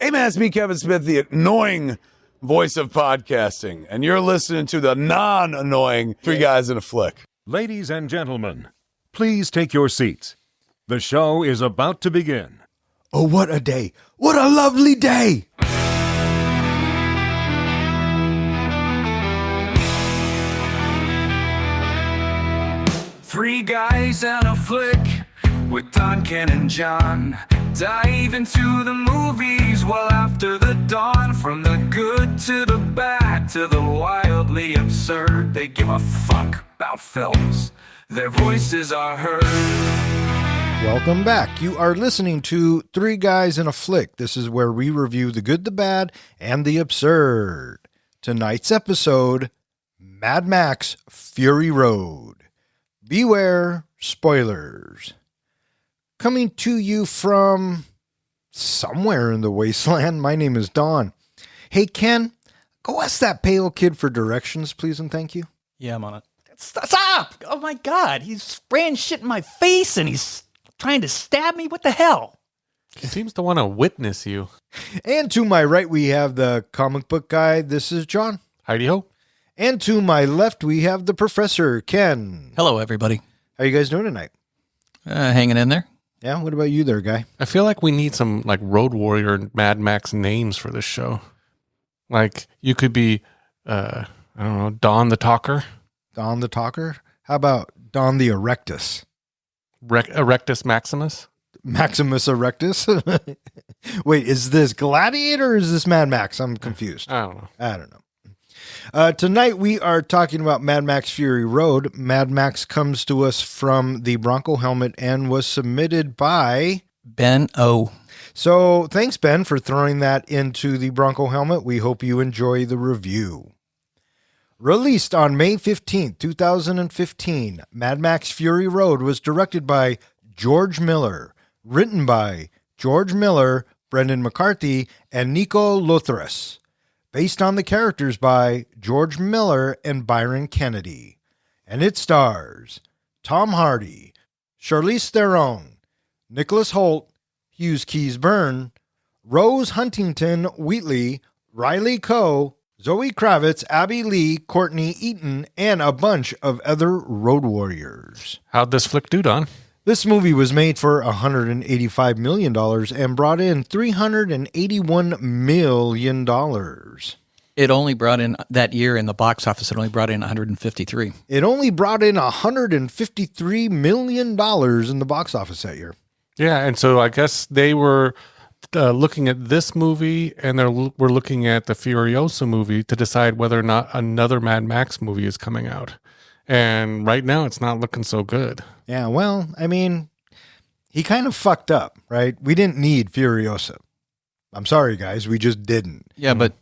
Hey man, it's me, Kevin Smith, the annoying voice of podcasting, and you're listening to the non-annoying Three Guys in a Flick. Ladies and gentlemen, please take your seats. The show is about to begin. Oh, what a day. What a lovely day. Three guys and a flick with Don, Ken, and John. Dive into the movies well after the dawn. From the good to the bad to the wildly absurd. They give a fuck about films. Their voices are heard. Welcome back. You are listening to Three Guys in a Flick. This is where we review the good, the bad, and the absurd. Tonight's episode, Mad Max Fury Road. Beware spoilers. Coming to you from somewhere in the wasteland, my name is Don. Hey, Ken, go ask that pale kid for directions, please and thank you. Yeah, I'm on it. Stop! Oh my God, he's spraying shit in my face and he's trying to stab me. What the hell? He seems to want to witness you. And to my right, we have the comic book guy. This is John. Heidi-ho. And to my left, we have the professor, Ken. Hello, everybody. How you guys doing tonight? Hanging in there. Yeah, what about you there, guy? I feel like we need some like Road Warrior and Mad Max names for this show. Like you could be, I don't know, Don the Talker. Don the Talker? How about Don the Erectus? Erectus Maximus? Maximus Erectus? Wait, is this Gladiator or is this Mad Max? I'm confused. I don't know. Tonight we are talking about Mad Max Fury Road. Mad Max comes to us from the Bronco helmet and was submitted by Ben O. So thanks, Ben, for throwing that into the Bronco helmet. We hope you enjoy the review. Released on May 15th, 2015, Mad Max Fury Road was directed by George Miller, written by George Miller, Brendan McCarthy, and Nico Lothras. Based on the characters by George Miller and Byron Kennedy. And it stars Tom Hardy, Charlize Theron, Nicholas Hoult, Hughes Keys Byrne, Rose Huntington Wheatley, Riley Coe, Zoe Kravitz, Abby Lee, Courtney Eaton, and a bunch of other road warriors. How'd this flick do, Don? This movie was made for $185 million and brought in $381 million. It only brought in, that year in the box office, it only brought in 153. It only brought in $153 million in the box office that year. Yeah, and so I guess they were looking at this movie and we're looking at the Furiosa movie to decide whether or not another Mad Max movie is coming out. And right now, it's not looking so good. Yeah, well, I mean, he kind of fucked up, right? We didn't need Furiosa. I'm sorry, guys. We just didn't. Yeah, but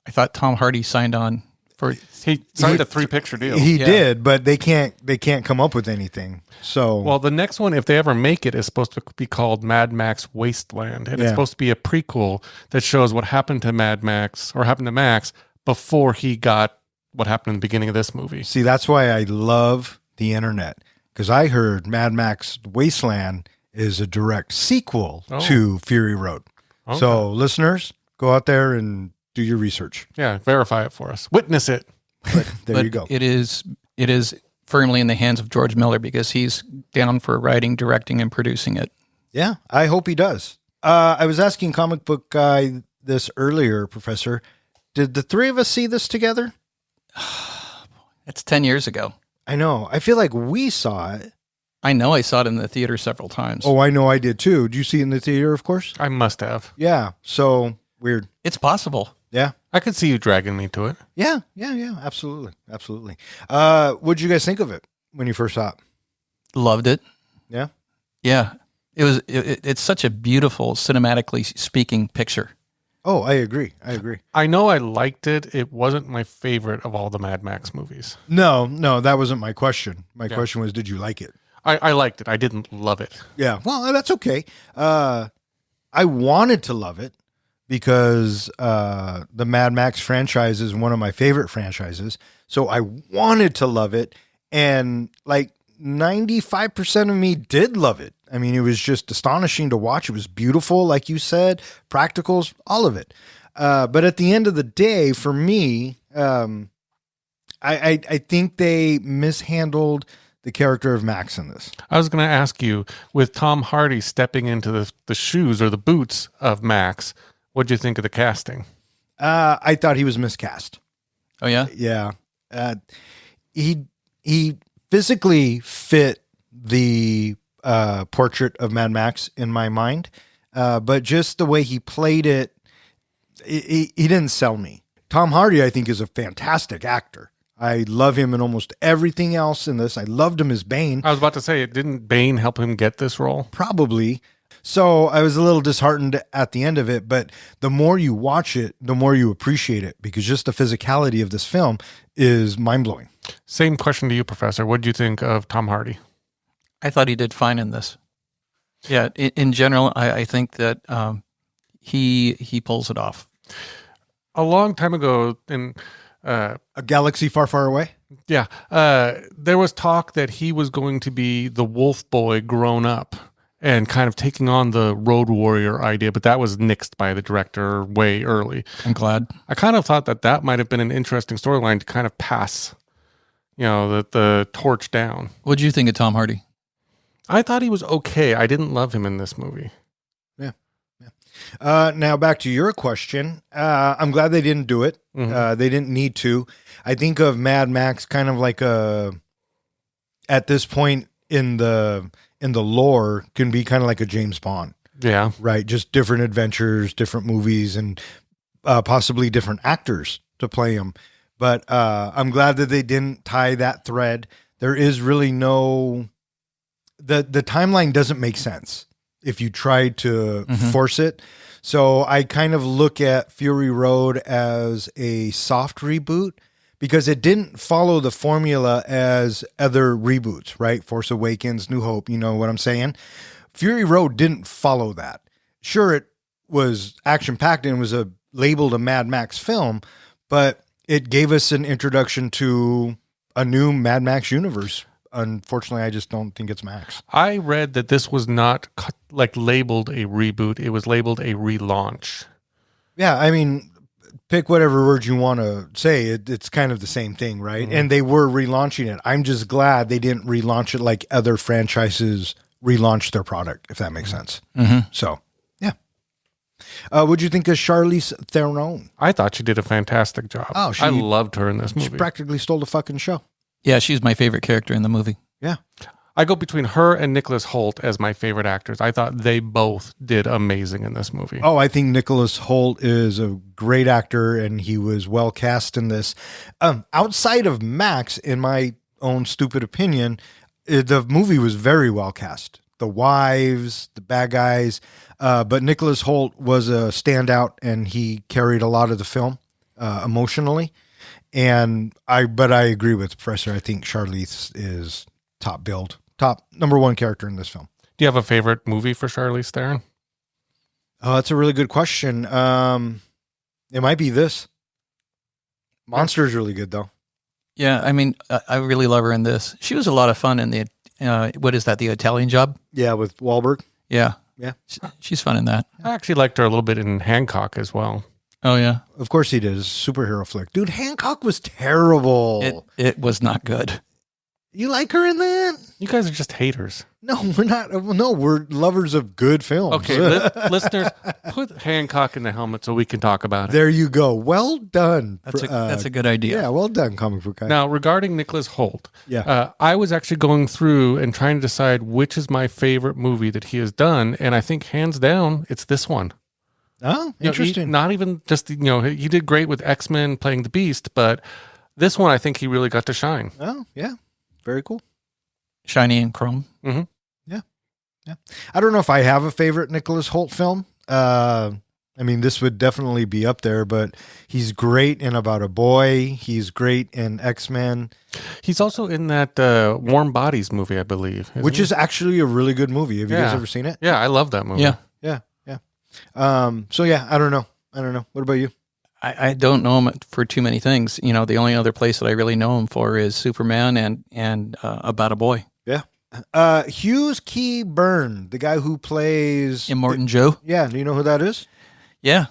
I thought Tom Hardy signed on for... He signed a 3-picture deal. He did, but they can't come up with anything. So, well, the next one, if they ever make it, is supposed to be called Mad Max Wasteland. And it's supposed to be a prequel that shows what happened to Mad Max, or happened to Max, before he got what happened in the beginning of this movie. See, that's why I love the internet, because I heard Mad Max Wasteland is a direct sequel to Fury Road. Okay. So listeners, go out there and do your research. Yeah, verify it for us. Witness it. There you go. It is firmly in the hands of George Miller because he's down for writing, directing, and producing it. Yeah, I hope he does. I was asking comic book guy this earlier, Professor. Did the three of us see this together? It's 10 years ago. I know. I feel like we saw it. I know I saw it in the theater several times. Oh, I know I did too. Did you see it in the theater, of course? I must have. Yeah. So weird. It's possible. Yeah. I could see you dragging me to it. Yeah. Absolutely. What'd you guys think of it when you first saw it? Loved it. Yeah. Yeah. It's such a beautiful, cinematically speaking picture. Oh, I agree. I know I liked it. It wasn't my favorite of all the Mad Max movies. No, that wasn't my question. My question was, did you like it? I liked it. I didn't love it. Yeah, well, that's okay. I wanted to love it because the Mad Max franchise is one of my favorite franchises. So I wanted to love it. And like 95% of me did love it. I mean, it was just astonishing to watch. It was beautiful, like you said, practicals, all of it. But at the end of the day, for me, I think they mishandled the character of Max in this. I was going to ask you, with Tom Hardy stepping into the shoes or the boots of Max, what did you think of the casting? I thought he was miscast. Oh yeah. Yeah. He physically fit the portrait of Mad Max in my mind, but just the way he played it, he didn't sell me. Tom Hardy, I think, is a fantastic actor. I love him in almost everything else in this. I loved him as Bane. I was about to say, didn't Bane help him get this role? Probably. So I was a little disheartened at the end of it, but the more you watch it, the more you appreciate it, because just the physicality of this film is mind-blowing. Same question to you, Professor. What did you think of Tom Hardy? I thought he did fine in this. Yeah, in general, I think that he pulls it off. A long time ago, A galaxy far, far away? yeah, there was talk that he was going to be the wolf boy grown up and kind of taking on the road warrior idea, but that was nixed by the director way early. I'm glad. I kind of thought that might have been an interesting storyline to kind of pass, the torch down. What did you think of Tom Hardy? I thought he was okay. I didn't love him in this movie. Now back to your question. I'm glad they didn't do it. They didn't need to. I think of Mad Max kind of like at this point in the lore, can be kind of like a James Bond. Yeah. Right. Just different adventures, different movies, and possibly different actors to play them. But I'm glad that they didn't tie that thread. There is really the timeline doesn't make sense if you try to force it. So I kind of look at Fury Road as a soft reboot because it didn't follow the formula as other reboots, right? Force Awakens, New Hope, you know what I'm saying? Fury Road didn't follow that. Sure, it was action-packed and was labeled a Mad Max film, but it gave us an introduction to a new Mad Max universe. Unfortunately, I just don't think it's Max. I read that this was not labeled a reboot. It was labeled a relaunch. Yeah, I mean, pick whatever word you want to say. It's kind of the same thing, right? And they were relaunching it. I'm just glad they didn't relaunch it like other franchises relaunch their product, if that makes sense. So, yeah. What'd you think of Charlize Theron? I thought she did a fantastic job. Oh, I loved her in this movie. She practically stole the fucking show. Yeah, she's my favorite character in the movie. Yeah. I go between her and Nicholas Hoult as my favorite actors. I thought they both did amazing in this movie. Oh, I think Nicholas Hoult is a great actor, and he was well cast in this. Outside of Max, in my own stupid opinion, the movie was very well cast. The wives, the bad guys, but Nicholas Hoult was a standout, and he carried a lot of the film emotionally. And I agree with the Professor. I think Charlize is top billed, top number one character in this film. Do you have a favorite movie for Charlize Theron? Oh, that's a really good question. It might be this. Monster is really good though. Yeah, I mean, I really love her in this. She was a lot of fun in the what is that? The Italian Job? Yeah, with Wahlberg. Yeah, Yeah. She's fun in that. I actually liked her a little bit in Hancock as well. Oh yeah, Of course he did. It's a superhero flick. Dude, Hancock was terrible. it was not good. You like her in that? You guys are just haters. No, we're not. No, we're lovers of good films. Okay, listeners, put Hancock in the helmet so we can talk about it. There you go. Well done. That's a good idea. Yeah, well done, comic book guy. Now, regarding Nicholas Hoult, Yeah. I was actually going through and trying to decide which is my favorite movie that he has done, and I think hands down, it's this one. Oh, interesting. Not even just, he did great with X-Men playing the Beast, but this one I think he really got to shine. Oh, yeah. Very cool. Shiny and chrome. Mm-hmm. Yeah. I don't know if I have a favorite Nicholas Hoult film. I mean, this would definitely be up there, but he's great in About a Boy. He's great in X-Men. He's also in that Warm Bodies movie, I believe. Which is actually a really good movie. Have you guys ever seen it? Yeah, I love that movie. Yeah. Yeah. So yeah, I don't know. What about you? I don't know him for too many things. The only other place that I really know him for is Superman and About a Boy. Yeah. Hughes Key Byrne, the guy who plays Immortan Joe. Yeah, do you know who that is? Yeah,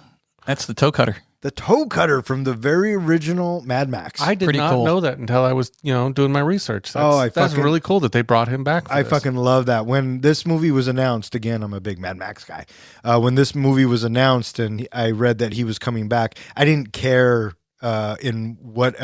that's the toe cutter. The toe cutter from the very original Mad Max. I did Pretty not cool. know that until I was, doing my research. That's, that's really cool that they brought him back. I fucking love that. When this movie was announced, again, I'm a big Mad Max guy. When this movie was announced and I read that he was coming back, I didn't care in what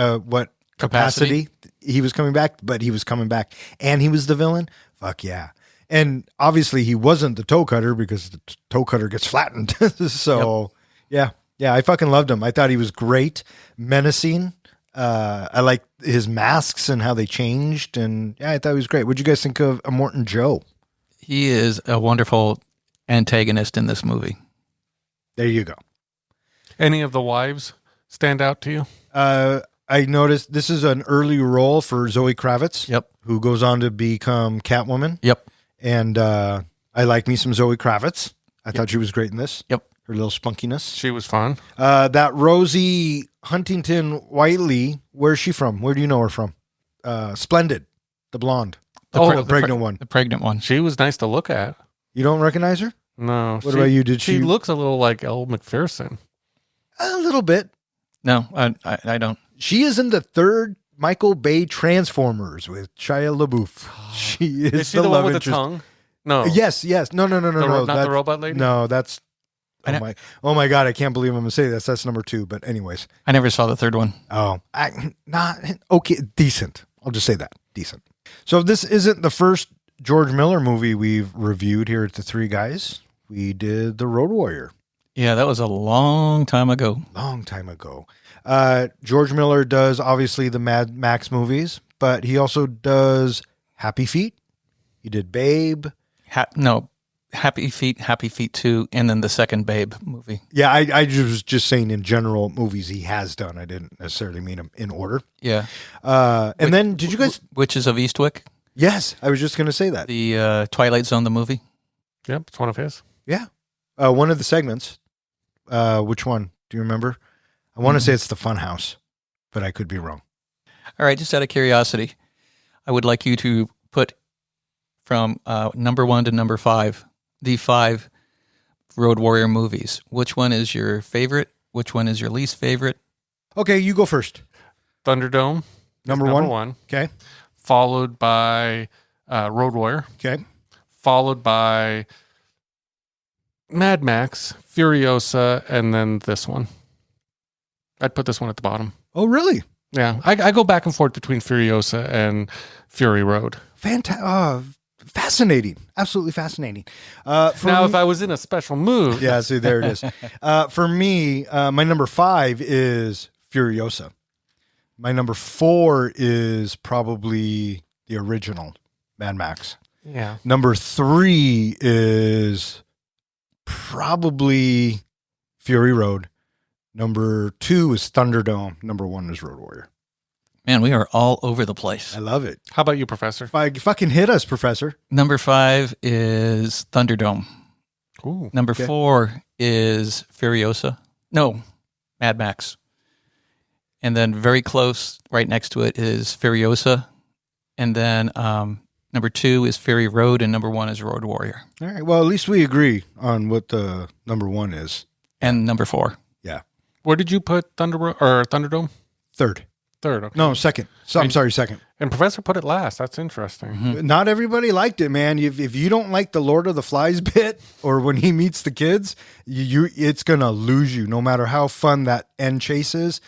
capacity he was coming back, but he was coming back and he was the villain. Fuck yeah. And obviously he wasn't the toe cutter because the toe cutter gets flattened. So yeah. Yeah, I fucking loved him. I thought he was great, menacing. I liked his masks and how they changed. And yeah, I thought he was great. What'd you guys think of Immortan Joe? He is a wonderful antagonist in this movie. There you go. Any of the wives stand out to you? I noticed this is an early role for Zoe Kravitz. Yep. Who goes on to become Catwoman. Yep. And I like me some Zoe Kravitz. I thought she was great in this. Yep. Her little spunkiness. She was fun. That Rosie Huntington Whiteley, where's she from? Where do you know her from? Splendid, the blonde. The pregnant one. The pregnant one. She was nice to look at. You don't recognize her? No. What about you? Did she looks a little like Elle McPherson. A little bit. No, I don't. She is in the third Michael Bay Transformers with Shia LaBeouf. She is she the the love one with interest. the tongue? No. Yes. No. Not the robot lady? No, that's. Oh my God! I can't believe I'm gonna say this. That's number 2. But anyways. I never saw the third one. Oh, not okay. Decent. I'll just say that. Decent. So this isn't the first George Miller movie we've reviewed here at the Three Guys. We did The Road Warrior. Yeah, that was a long time ago. Long time ago. George Miller does obviously the Mad Max movies, but he also does Happy Feet. He did Babe. Happy Feet 2, and then the second Babe movie. Yeah, I was just saying in general movies he has done. I didn't necessarily mean them in order. Yeah. Then did you guys? Witches of Eastwick? Yes, I was just going to say that. The Twilight Zone, the movie? Yep, it's one of his. Yeah. One of the segments. Which one? Do you remember? I want to say it's the Funhouse, but I could be wrong. All right, just out of curiosity, I would like you to put from number 1 to number 5, the 5 Road Warrior movies. Which one is your favorite? Which one is your least favorite? Okay, you go first. Thunderdome. Number one. Okay. Followed by Road Warrior. Okay. Followed by Mad Max, Furiosa, and then this one. I'd put this one at the bottom. Oh, really? Yeah. I go back and forth between Furiosa and Fury Road. Fascinating. Absolutely fascinating. If I was in a special mood. Yeah, see, there it is. For me, my number 5 is Furiosa. My number 4 is probably the original Mad Max. Yeah. Number 3 is probably Fury Road. Number 2 is Thunderdome. Number 1 is Road Warrior. Man, we are all over the place. I love it. How about you, Professor? Fucking hit us, Professor. Number 5 is Thunderdome. Ooh. Number 4 is Furiosa. No, Mad Max. And then very close, right next to it, is Furiosa. And then number 2 is Fury Road, and number 1 is Road Warrior. All right. Well, at least we agree on what the number 1 is. And number 4. Yeah. Where did you put Thunderdome? Third. Third. Okay. No, second. So I'm sorry, second. And Professor put it last. That's interesting. Mm-hmm. Not everybody liked it, man. If you don't like the Lord of the Flies bit or when he meets the kids, it's gonna lose you. No matter how fun that end chase is,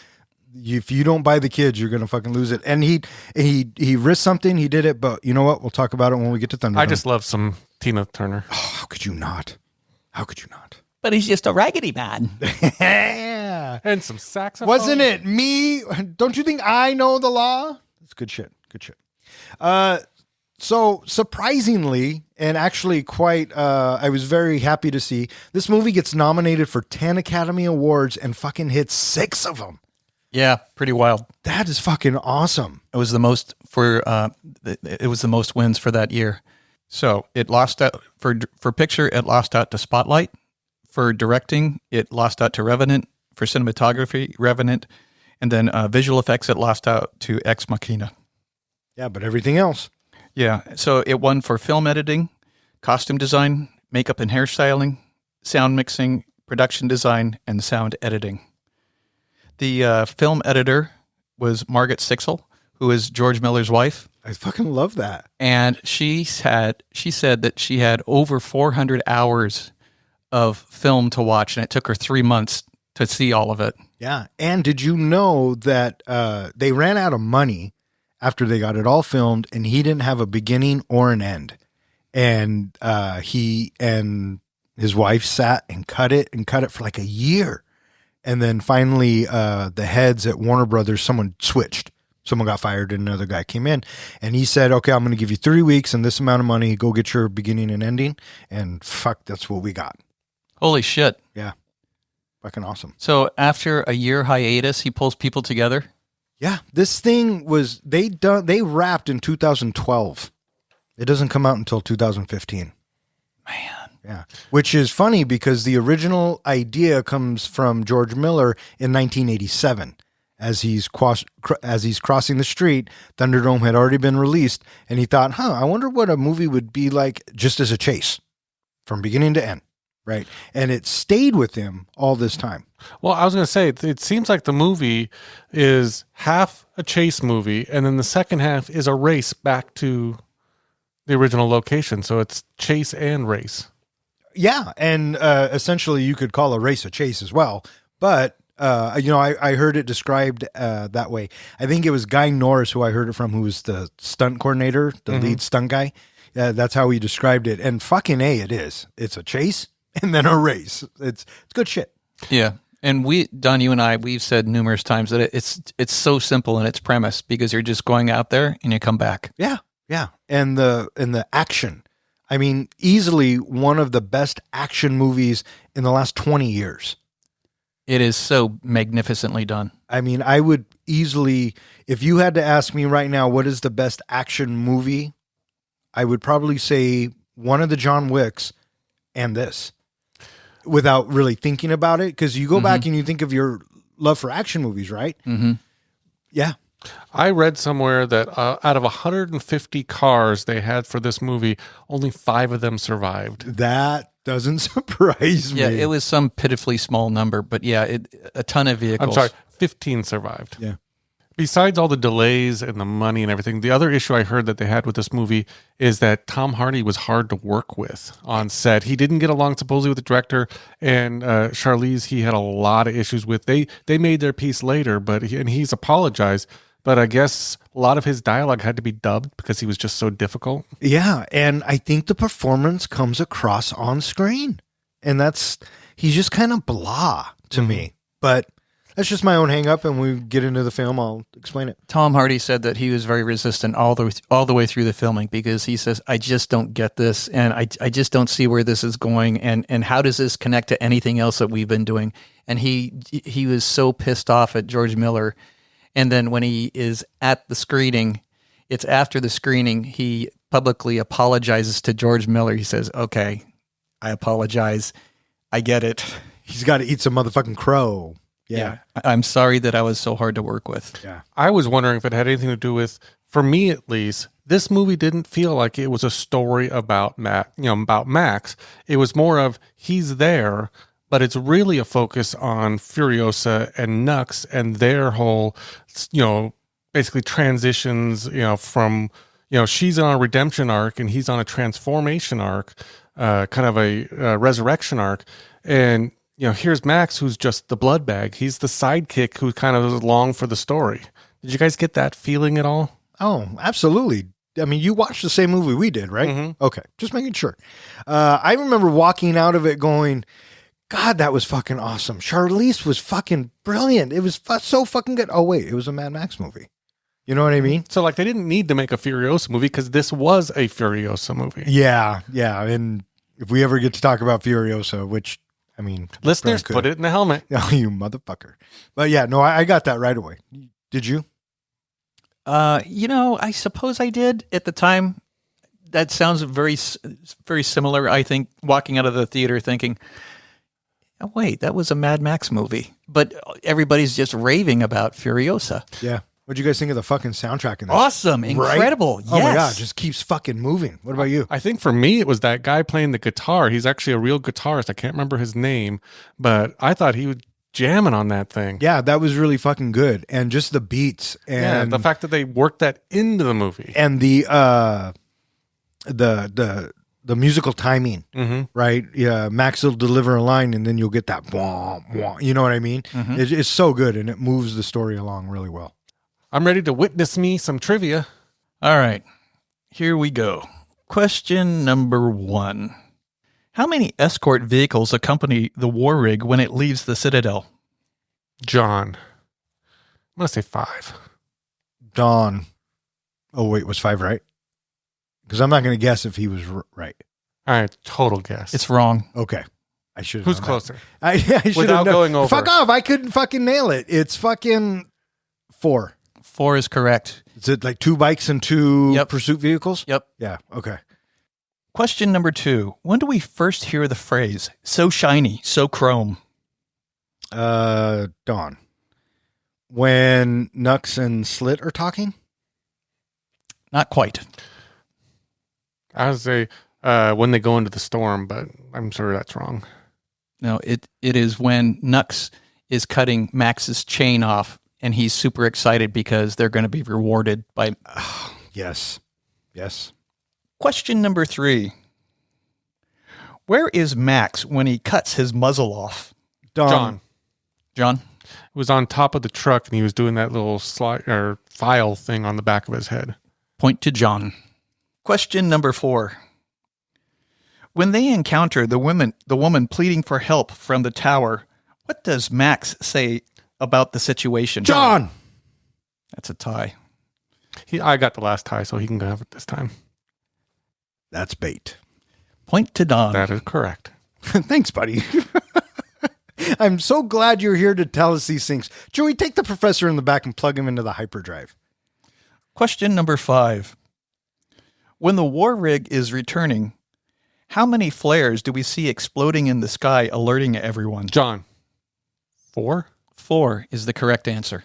if you don't buy the kids, you're gonna fucking lose it. And he risked something. He did it, but you know what? We'll talk about it when we get to Thunder. I just love some Tina Turner. Oh, how could you not? How could you not? But he's just a raggedy man. Yeah. And some saxophone. Wasn't it me? Don't you think I know the law? That's good shit. Good shit. So surprisingly, and actually quite, I was very happy to see this movie gets nominated for 10 Academy Awards and fucking hits 6 of them. Yeah, pretty wild. That is fucking awesome. It was the most it was the most wins for that year. So it lost out for picture. It lost out to Spotlight. For directing, it lost out to Revenant. For cinematography, Revenant. And then visual effects, it lost out to Ex Machina. Yeah, but everything else. Yeah. So it won for film editing, costume design, makeup and hairstyling, sound mixing, production design, and sound editing. The film editor was Margaret Sixel, who is George Miller's wife. I fucking love that. And she said that she had over 400 hours of film to watch, and it took her 3 months to see all of it. Yeah. And did you know that they ran out of money after they got it all filmed, and he didn't have a beginning or an end. And he and his wife sat and cut it for like a year. And then finally, the heads at Warner Brothers, someone switched. Someone got fired and another guy came in. And he said, okay, I'm going to give you 3 weeks and this amount of money. Go get your beginning and ending. And fuck, that's what we got. Holy shit. Yeah. Fucking awesome. So after a year hiatus, he pulls people together? Yeah. This thing was, they wrapped in 2012. It doesn't come out until 2015. Man. Yeah. Which is funny because the original idea comes from George Miller in 1987. As he's crossing the street, Thunderdome had already been released, and he thought, I wonder what a movie would be like just as a chase from beginning to end, right? And it stayed with him all this time. Well, I was going to say, it seems like the movie is half a chase movie, and then the second half is a race back to the original location. So it's chase and race. Yeah, and essentially you could call a race a chase as well, but I heard it described that way. I think it was Guy Norris who I heard it from, who was the stunt coordinator, the lead stunt guy. That's how he described it. And fucking A, it is. It's a chase and then a race. It's good shit. Yeah. And Don, you and I, we've said numerous times that it's so simple in its premise because you're just going out there and you come back. Yeah. Yeah. And the action. I mean, easily one of the best action movies in the last 20 years. It is so magnificently done. I mean, I would easily, if you had to ask me right now, what is the best action movie? I would probably say one of the John Wicks and this without really thinking about it. Cause you go back and you think of your love for action movies, right? Mm-hmm. Yeah. I read somewhere that out of 150 cars they had for this movie, only 5 of them survived. That doesn't surprise me. Yeah, it was some pitifully small number, but yeah, a ton of vehicles. I'm sorry, 15 survived. Yeah. Besides all the delays and the money and everything, the other issue I heard that they had with this movie is that Tom Hardy was hard to work with on set. He didn't get along supposedly with the director, and Charlize he had a lot of issues with. They made their peace later, but he's apologized. But I guess a lot of his dialogue had to be dubbed because he was just so difficult. Yeah, and I think the performance comes across on screen. And he's just kind of blah to me. But that's just my own hang up, and when we get into the film, I'll explain it. Tom Hardy said that he was very resistant all the way through the filming because he says, I just don't get this, and I just don't see where this is going, and how does this connect to anything else that we've been doing? And he was so pissed off at George Miller. And then when he is at the screening, it's after the screening, he publicly apologizes to George Miller. He says, okay, I apologize. I get it. He's got to eat some motherfucking crow. Yeah. I'm sorry that I was so hard to work with. Yeah. I was wondering if it had anything to do with, for me at least, this movie didn't feel like it was a story about Max. It was more of he's there, but it's really a focus on Furiosa and Nux and their whole, basically transitions, from, she's on a redemption arc and he's on a transformation arc, kind of a resurrection arc. And, here's Max, who's just the blood bag. He's the sidekick who kind of is along for the story. Did you guys get that feeling at all? Oh, absolutely. I mean, you watched the same movie we did, right? Mm-hmm. Okay. Just making sure. I remember walking out of it going, God, that was fucking awesome. Charlize was fucking brilliant. It was so fucking good. Oh, wait, it was a Mad Max movie. You know what I mean? So, they didn't need to make a Furiosa movie because this was a Furiosa movie. Yeah, yeah. And if we ever get to talk about Furiosa, which, I mean... Listeners, put it in the helmet. Oh, you motherfucker. But yeah, no, I got that right away. Did you? I suppose I did at the time. That sounds very, very similar. I think walking out of the theater thinking... Oh, wait, that was a Mad Max movie. But everybody's just raving about Furiosa. Yeah. What'd you guys think of the fucking soundtrack in this? Awesome. Incredible. Yes. Oh my God, just keeps fucking moving. What about you? I think for me, it was that guy playing the guitar. He's actually a real guitarist. I can't remember his name, but I thought he was jamming on that thing. Yeah, that was really fucking good. And just the beats and the fact that they worked that into the movie. And the musical timing, right? Yeah, Max will deliver a line and then you'll get that wah, wah, you know what I mean? It's so good and it moves the story along really well. I'm ready to witness me some trivia. All right. Here we go. Question number 1. How many escort vehicles accompany the war rig when it leaves the Citadel? John. I'm going to say 5. Dawn. Oh, wait, was 5 right? Because I'm not going to guess if he was right. All right, total guess. It's wrong. Okay. I should. Who's closer? I should Without going over. Fuck off. I couldn't fucking nail it. It's fucking 4. 4 is correct. Is it like 2 bikes and 2 pursuit vehicles? Yep. Yeah. Okay. Question number 2. When do we first hear the phrase, so shiny, so chrome? Dawn. When Nux and Slit are talking? Not quite. I would say when they go into the storm, but I'm sure that's wrong. No, it is when Nux is cutting Max's chain off, and he's super excited because they're going to be rewarded by... Yes. Yes. Question number 3. Where is Max when he cuts his muzzle off? Dawn. John? It was on top of the truck, and he was doing that little slide or file thing on the back of his head. Point to John. Question number 4. When they encounter the woman pleading for help from the tower, what does Max say about the situation? John! That's a tie. I got the last tie, so he can have it this time. That's bait. Point to Don. That is correct. Thanks, buddy. I'm so glad you're here to tell us these things. Joey, take the professor in the back and plug him into the hyperdrive. Question number 5. When the war rig is returning, how many flares do we see exploding in the sky, alerting everyone? John. 4? 4 is the correct answer.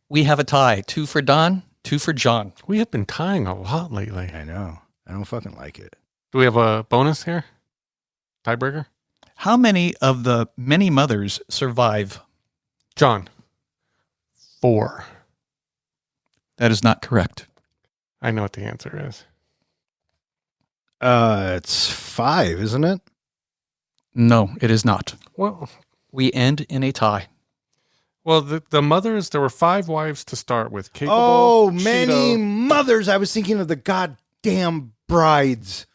We have a tie. 2 for Don, 2 for John. We have been tying a lot lately. I know. I don't fucking like it. Do we have a bonus here? Tiebreaker? How many of the many mothers survive? John. 4. That is not correct. I know what the answer is. It's 5, isn't it? No, it is not. Well, We end in a tie. Well, the mothers, there were 5 wives to start with. Capable, Oh, many Cheeto. mothers. I was thinking of the goddamn brides.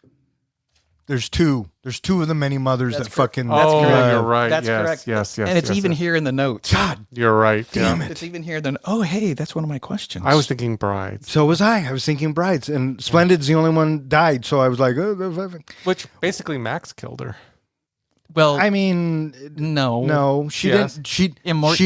There's 2. There's 2 of the many mothers that fucking... Oh, correct. you're right. That's yes, correct. Yes, yes, And it's yes, even yes. here in the notes. God You're right. damn yeah. it. It's even here. Oh, hey, that's one of my questions. I was thinking brides, So was I. I was thinking brides. And Splendid's the only one died. So I was like... which basically Max killed her. Well, I mean... no. she Yes. didn't... She Immort-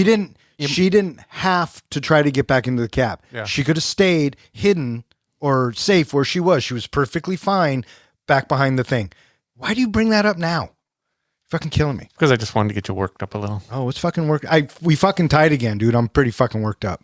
didn't have to try to get back into the cab. Yeah. She could have stayed hidden or safe where she was. She was perfectly fine back behind the thing. Why do you bring that up now? Fucking killing me. Because I just wanted to get you worked up a little. Oh, it's fucking work. We fucking tied again, dude. I'm pretty fucking worked up.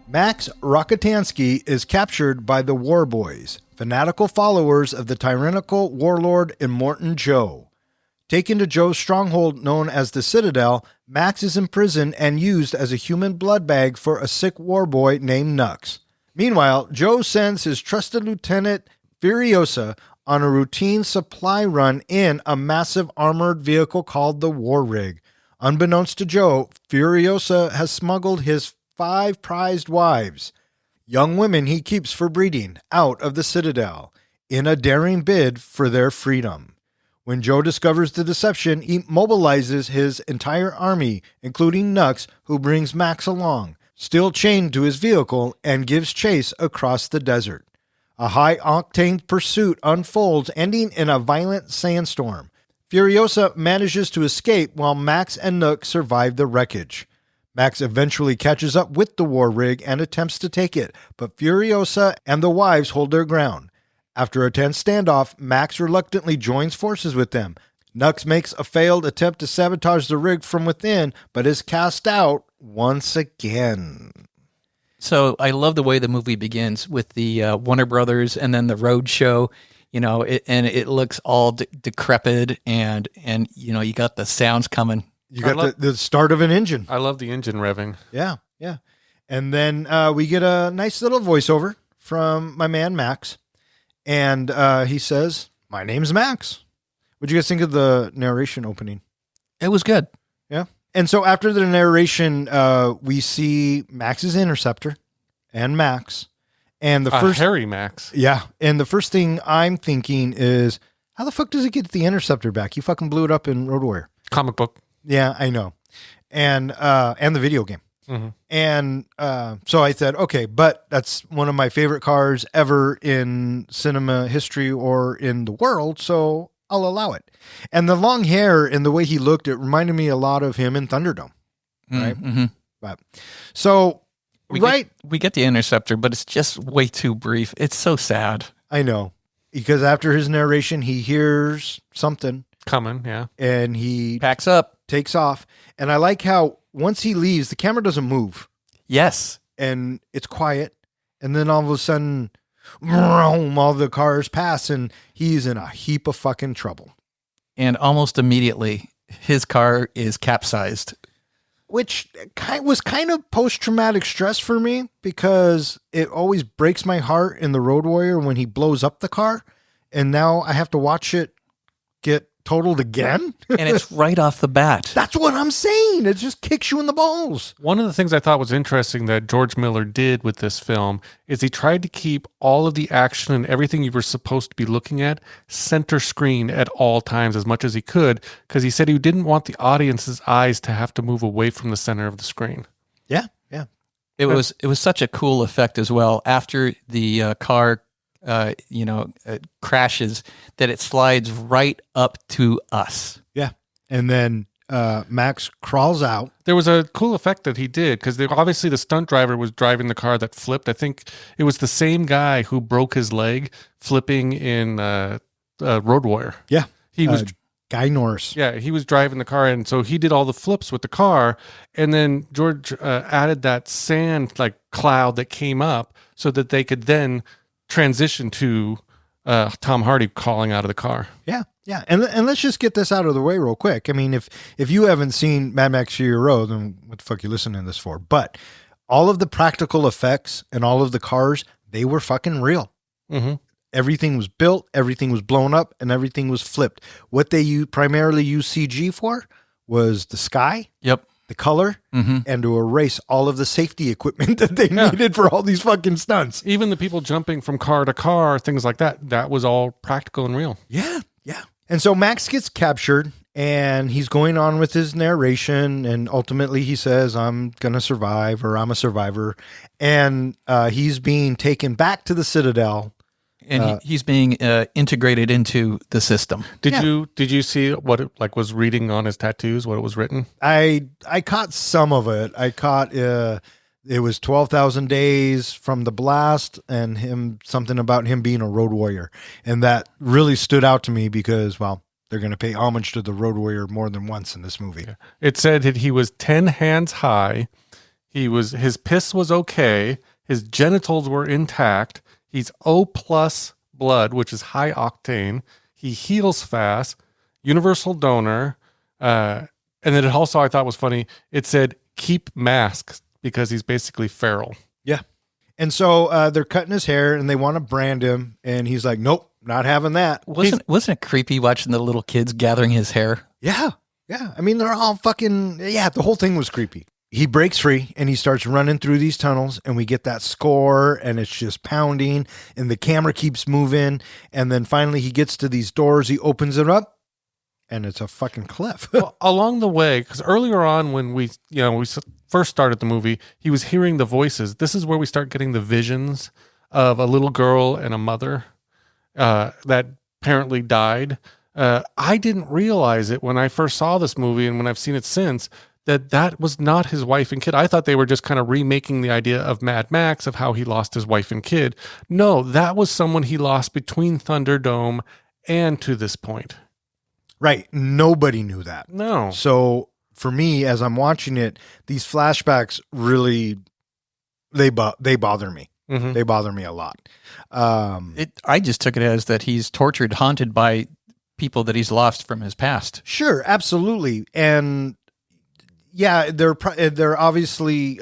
Max Rokotansky is captured by the War Boys, fanatical followers of the tyrannical warlord Immortan Joe. Taken to Joe's stronghold known as the Citadel, Max is imprisoned and used as a human blood bag for a sick war boy named Nux. Meanwhile, Joe sends his trusted lieutenant Furiosa on a routine supply run in a massive armored vehicle called the War Rig. Unbeknownst to Joe, Furiosa has smuggled his 5 prized wives, young women he keeps for breeding, out of the Citadel in a daring bid for their freedom. When Joe discovers the deception, he mobilizes his entire army, including Nux, who brings Max along, still chained to his vehicle, and gives chase across the desert. A high-octane pursuit unfolds, ending in a violent sandstorm. Furiosa manages to escape while Max and Nook survive the wreckage. Max eventually catches up with the war rig and attempts to take it, but Furiosa and the wives hold their ground. After a tense standoff, Max reluctantly joins forces with them. Nux makes a failed attempt to sabotage the rig from within, but is cast out once again. So I love the way the movie begins with the Warner Brothers and then the road show. It looks all decrepit, and you got the sounds coming. You got the start of an engine. I love the engine revving. Yeah. And then we get a nice little voiceover from my man Max, and he says, "My name's Max." What'd you guys think of the narration opening? It was good. Yeah. And so after the narration, we see Max's interceptor and Max. And the first Harry Max. Yeah. And the first thing I'm thinking is, how the fuck does it get the interceptor back? You fucking blew it up in Road Warrior. Comic book. Yeah, I know. And the video game. Mm-hmm. And so I said, okay, but that's one of my favorite cars ever in cinema history or in the world, so I'll allow it. And the long hair and the way he looked, it reminded me a lot of him in Thunderdome. Right? Mm-hmm. But so we get the interceptor, but it's just way too brief. It's so sad. I know. Because after his narration, he hears something coming, yeah. And he packs up, takes off. And I like how once he leaves, the camera doesn't move. Yes. And it's quiet. And then all of a sudden, vroom, all the cars pass and he's in a heap of fucking trouble. And almost immediately, his car is capsized. Which was kind of post-traumatic stress for me because it always breaks my heart in the Road Warrior when he blows up the car. And now I have to watch it get totaled again. And it's right off the bat. That's what I'm saying. It just kicks you in the balls. One of the things I thought was interesting that George Miller did with this film is he tried to keep all of the action and everything you were supposed to be looking at center screen at all times as much as he could, because he said he didn't want the audience's eyes to have to move away from the center of the screen. Yeah. It was such a cool effect as well. After the car crashes, that it slides right up to us. Yeah. And then Max crawls out. There was a cool effect that he did because obviously the stunt driver was driving the car that flipped. I think it was the same guy who broke his leg flipping in Road Warrior. Yeah. He was Guy Norris. Yeah, he was driving the car, and so he did all the flips with the car, and then George added that sand like cloud that came up so that they could then transition to Tom Hardy calling out of the car. Yeah. And let's just get this out of the way real quick. I mean, if you haven't seen Mad Max Fury Road, then what the fuck are you listening to this for? But all of the practical effects and all of the cars, they were fucking real. Mm-hmm. Everything was built, everything was blown up, and everything was flipped. What they primarily used CG for was the sky. Yep. The color, and to erase all of the safety equipment that they needed for all these fucking stunts. Even the people jumping from car to car, things like that, that was all practical and real. Yeah. And so Max gets captured, and he's going on with his narration, and ultimately he says, I'm going to survive, or I'm a survivor. And he's being taken back to the Citadel. And he's being integrated into the system. Did you see what it was reading on his tattoos, what it was written? I caught some of it. I caught it was 12,000 days from the blast, and something about him being a road warrior. And that really stood out to me because, well, they're going to pay homage to the Road Warrior more than once in this movie. Yeah. It said that he was 10 hands high. His piss was okay. His genitals were intact. He's O+ blood, which is high octane. He heals fast. Universal donor. And then it also, I thought was funny, it said keep masks because he's basically feral. Yeah. And so they're cutting his hair and they want to brand him. And he's like, nope, not having that. Wasn't it creepy watching the little kids gathering his hair? Yeah. I mean, they're all fucking, the whole thing was creepy. He breaks free and he starts running through these tunnels, and we get that score, and it's just pounding, and the camera keeps moving. And then finally he gets to these doors. He opens it up, and it's a fucking cliff. Well, along the way, because earlier on when we first started the movie, he was hearing the voices. This is where we start getting the visions of a little girl and a mother that apparently died. I didn't realize it when I first saw this movie, and when I've seen it since, that was not his wife and kid. I thought they were just kind of remaking the idea of Mad Max, of how he lost his wife and kid. No, that was someone he lost between Thunderdome and to this point. Right. Nobody knew that. No. So for me, as I'm watching it, these flashbacks really, they bother me. Mm-hmm. They bother me a lot. I just took it as that he's tortured, haunted by people that he's lost from his past. Sure, absolutely. And yeah, they're obviously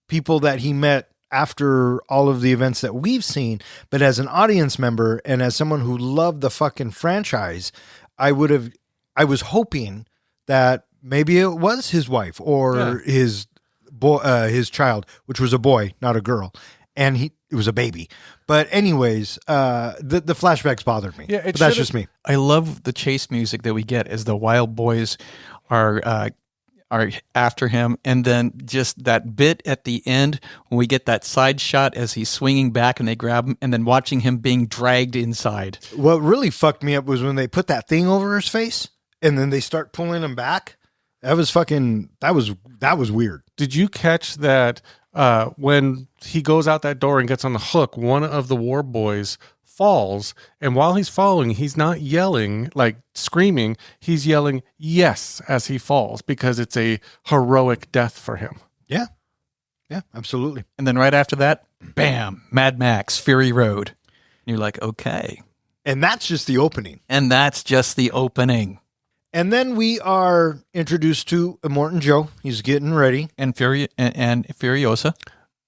people that he met after all of the events that we've seen. But as an audience member and as someone who loved the fucking franchise, I was hoping that maybe it was his wife or his boy, his child, which was a boy, not a girl, and it was a baby. But anyways, the flashbacks bothered me. Yeah, but that's just me. I love the chase music that we get as the wild boys are after him, and then just that bit at the end when we get that side shot as he's swinging back and they grab him, and then watching him being dragged inside. What really fucked me up was when they put that thing over his face and then they start pulling him back. That was weird. Did you catch that when he goes out that door and gets on the hook, one of the war boys falls, and while he's falling, he's not yelling, like screaming, he's yelling yes as he falls, because it's a heroic death for him. Yeah, absolutely. And then right after that, bam, Mad Max, Fury Road. And you're like, okay. And that's just the opening. And that's just the opening. And then we are introduced to Immortan Joe. He's getting ready. And Furiosa.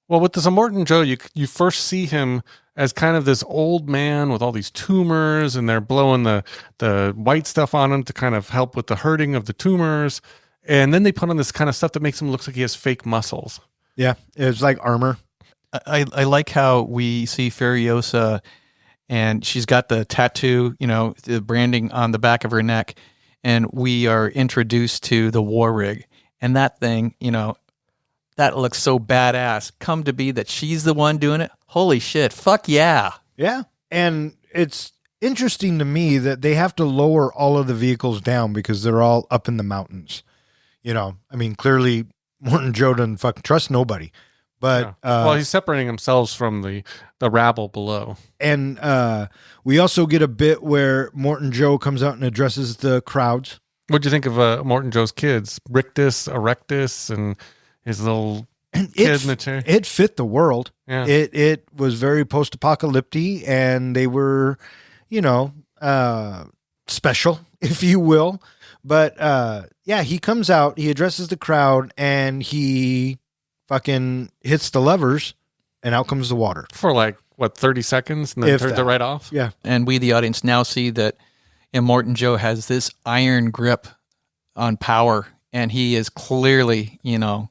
Well, with this Immortan Joe, you first see him as kind of this old man with all these tumors, and they're blowing the white stuff on him to kind of help with the hurting of the tumors. And then they put on this kind of stuff that makes him look like he has fake muscles. Yeah, it's like armor. I like how we see Furiosa, and she's got the tattoo, the branding on the back of her neck, and we are introduced to the war rig. And that thing, that looks so badass. Come to be that she's the one doing it. Holy shit. Fuck yeah. Yeah. And it's interesting to me that they have to lower all of the vehicles down because they're all up in the mountains. Clearly Morton Joe doesn't fucking trust nobody. But he's separating himself from the rabble below. And we also get a bit where Morton Joe comes out and addresses the crowds. What'd you think of Morton Joe's kids? Rictus, Erectus, and his little kid in the chair. It fit the world. Yeah. It was very post-apocalyptic, and they were, special, if you will. But he comes out, he addresses the crowd, and he fucking hits the levers, and out comes the water. For 30 seconds, and then turns it right off? Yeah. And we, the audience, now see that Immortan Joe has this iron grip on power, and he is clearly, in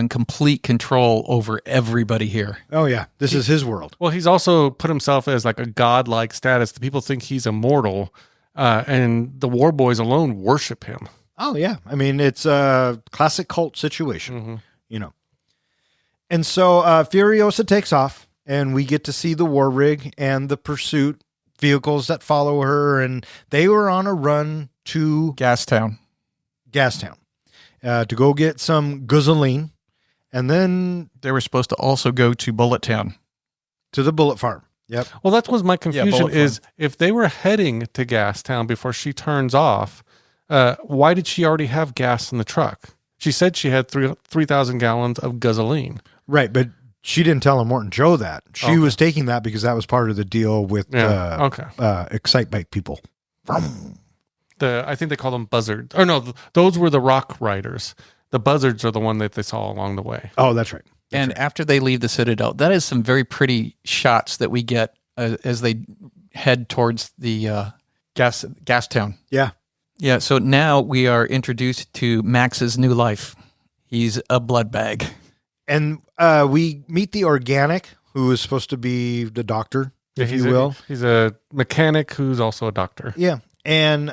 complete control over everybody here. Oh, yeah. This is his world. Well, he's also put himself as like a godlike status. The people think he's immortal, and the war boys alone worship him. Oh, yeah. It's a classic cult situation, And so Furiosa takes off, and we get to see the war rig and the pursuit vehicles that follow her, and they were on a run to Gastown. To go get some gasoline, and then they were supposed to also go to Bullet Town. To the bullet farm. Yep. Well, that was my confusion is farm. If they were heading to Gastown before she turns off, why did she already have gas in the truck? She said she had 3,000 gallons of gasoline. Right, but she didn't tell Immortan Joe that. She was taking that because that was part of the deal with Excite Bike people. I think they call them buzzards. Or no, those were the rock riders. The buzzards are the one that they saw along the way. Oh, that's right. After they leave the Citadel, that is some very pretty shots that we get as they head towards the gas town. Yeah. Yeah, so now we are introduced to Max's new life. He's a blood bag. And we meet the organic, who is supposed to be the doctor, if you will. He's a mechanic who's also a doctor. Yeah. And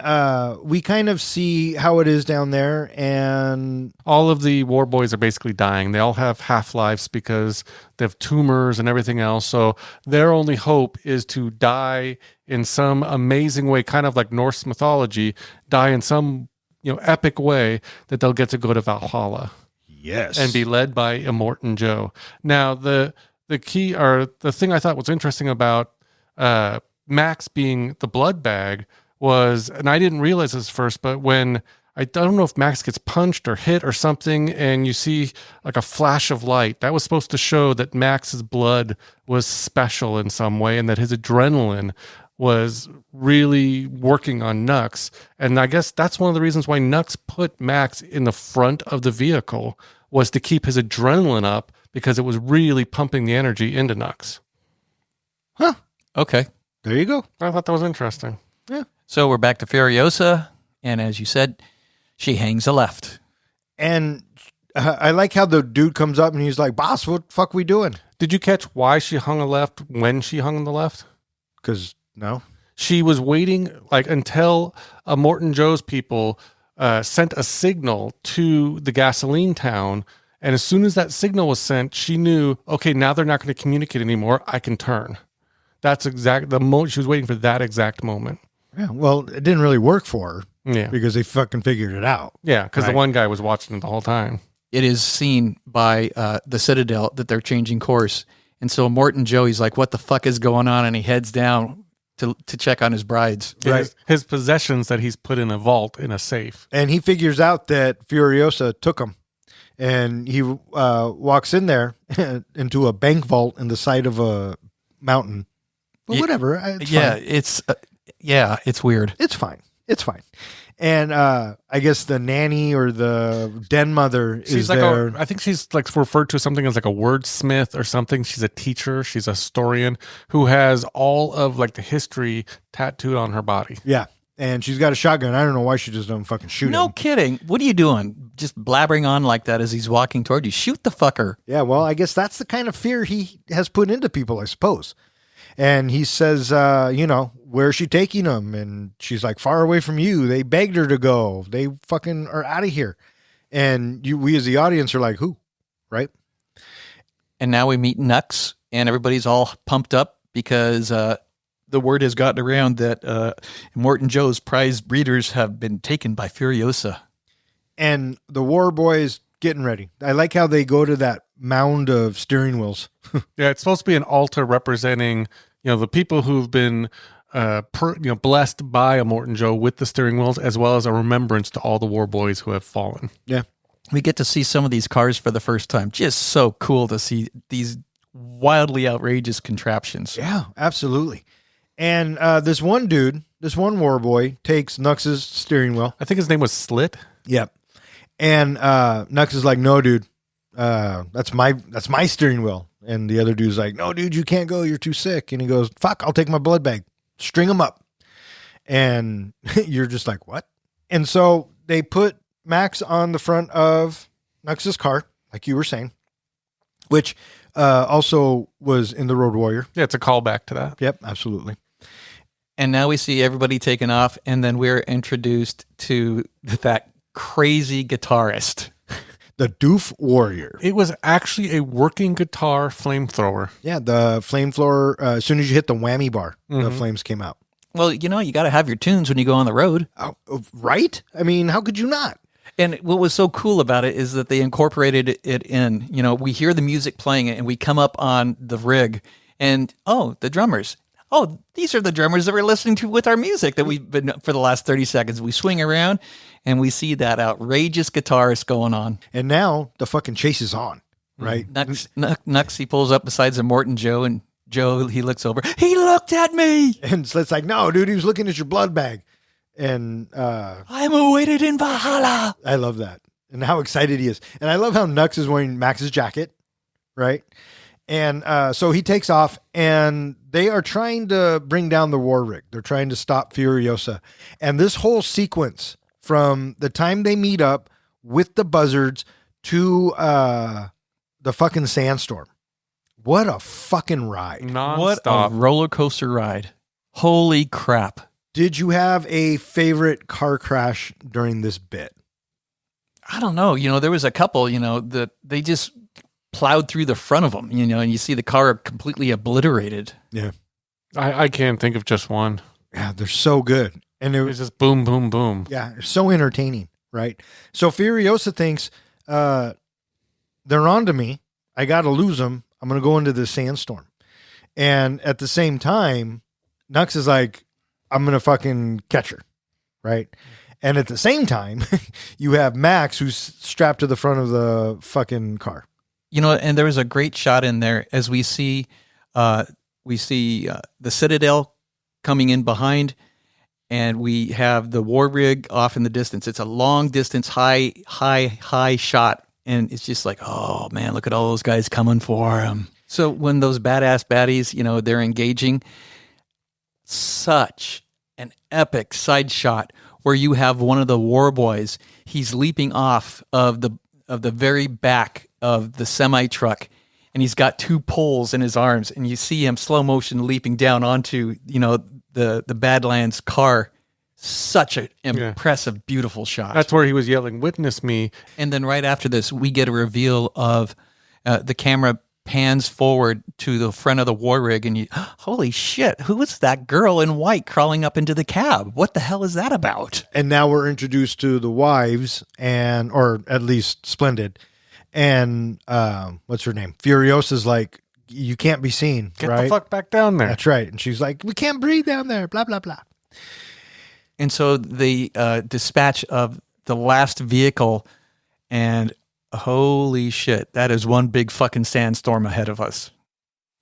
we kind of see how it is down there. And All of the war boys are basically dying. They all have half-lives because they have tumors and everything else. So their only hope is to die in some amazing way, kind of like Norse mythology, die in some epic way that they'll get to go to Valhalla. yes. And be led by Immortan Joe. Now, the key, or the thing I thought was interesting about Max being the blood bag was, and I didn't realize this first, but when, I don't know if Max gets punched or hit or something, and you see like a flash of light, that was supposed to show that Max's blood was special in some way and that his adrenaline was really working on Nux. And I guess that's one of the reasons why Nux put Max in the front of the vehicle, was to keep his adrenaline up, because it was really pumping the energy into Nux. Huh. Okay. There you go. I thought that was interesting. Yeah. So we're back to Furiosa, and as you said, she hangs a left. And I like how the dude comes up and he's like, boss, what the fuck we doing? Did you catch why she hung a left when she hung the left? Because, no. She was waiting until Morton Joe's people sent a signal to the gasoline town. And as soon as that signal was sent, she knew, okay, now they're not going to communicate anymore. I can turn. That's exact the moment. She was waiting for that exact moment. Yeah, well, it didn't really work for her. Yeah. Because they fucking figured it out. Yeah, because Right. the one guy was watching it the whole time. It is seen by the Citadel that they're changing course. And so Morton Joe, he's like, what the fuck is going on? And he heads down to check on his brides. Right. His possessions that he's put in a vault in a safe. And he figures out that Furiosa took him. And he walks in there into a bank vault in the side of a mountain. But Yeah. whatever. It's fine. It's weird. It's fine. It's fine. And I guess the nanny or the den mother is She's like there. I think she's like referred to something as like a wordsmith or something. She's a teacher. She's a historian who has all of like the history tattooed on her body. Yeah. And she's got a shotgun. I don't know why she just doesn't fucking shoot No him. kidding. What are you doing? Just blabbering on like that as he's walking toward you. Shoot the fucker. Yeah, well, I guess that's the kind of fear he has put into people, I suppose. And he says, where's she taking him? And she's like, far away from you. They begged her to go. They fucking are out of here. And we as the audience are like, who? Right? And now we meet Nux, and everybody's all pumped up because the word has gotten around that Morton Joe's prize breeders have been taken by Furiosa. And the war boys getting ready. I like how they go to that mound of steering wheels. Yeah, it's supposed to be an altar representing, the people who've been, blessed by a Morton Joe with the steering wheels, as well as a remembrance to all the war boys who have fallen. Yeah. We get to see some of these cars for the first time. Just so cool to see these wildly outrageous contraptions. Yeah, absolutely. And this one war boy takes Nux's steering wheel. I think his name was Slit. Yep. And Nux is like, no, dude, that's my steering wheel. And the other dude's like, no, dude, you can't go. You're too sick. And he goes, fuck, I'll take my blood bag. String him up. And you're just like, what? And so they put Max on the front of Nux's car, like you were saying, which also was in The Road Warrior. Yeah, it's a callback to that. Yep, absolutely. And now we see everybody taken off, and then we're introduced to that crazy guitarist. The Doof Warrior. It was actually a working guitar flamethrower. Yeah, the flamethrower, as soon as you hit the whammy bar, the flames came out. Well, you got to have your tunes when you go on the road. Oh, right? I mean, how could you not? And what was so cool about it is that they incorporated it in. We hear the music playing and we come up on the rig and, the drummers. Oh, these are the drummers that we're listening to with our music that we've been for the last 30 seconds. We swing around and we see that outrageous guitarist going on. And now the fucking chase is on, right? Nux, he pulls up beside a Morton Joe, and Joe, he looks over. He looked at me. And so it's like, no, dude, he was looking at your blood bag. And I'm awaited in Valhalla. I love that. And how excited he is. And I love how Nux is wearing Max's jacket, right? And so he takes off, and they are trying to bring down the war rig. They're trying to stop Furiosa. And this whole sequence from the time they meet up with the buzzards to the fucking sandstorm. What a fucking ride. What a Nonstop. roller coaster ride. Holy crap. Did you have a favorite car crash during this bit? I don't know. There was a couple, that they just plowed through the front of them, and you see the car completely obliterated. Yeah. I can't think of just one. Yeah, they're so good. And it It's was just boom, boom, boom. yeah, they're so entertaining, right? So Furiosa thinks they're on to me. I got to lose them. I'm going to go into the sandstorm. And at the same time, Nux is like, I'm going to fucking catch her, right? And at the same time, you have Max who's strapped to the front of the fucking car. And there was a great shot in there as we see the Citadel coming in behind, and we have the war rig off in the distance. It's a long distance, high shot, and it's just like, oh man, look at all those guys coming for him. So when those badass baddies, they're engaging, such an epic side shot where you have one of the war boys. He's leaping off of the very back of the semi truck, and he's got two poles in his arms, and you see him slow motion leaping down onto the Badlands car. Such an impressive, beautiful shot. That's where he was yelling, "Witness me!" And then right after this, we get a reveal of the camera pans forward to the front of the war rig, and holy shit, who is that girl in white crawling up into the cab? What the hell is that about? And now we're introduced to the wives, or at least Splendid. And what's her name? Furiosa's like, you can't be seen. Get right? the fuck back down there. That's right. And she's like, we can't breathe down there, blah, blah, blah. And so the dispatch of the last vehicle, and holy shit, that is one big fucking sandstorm ahead of us.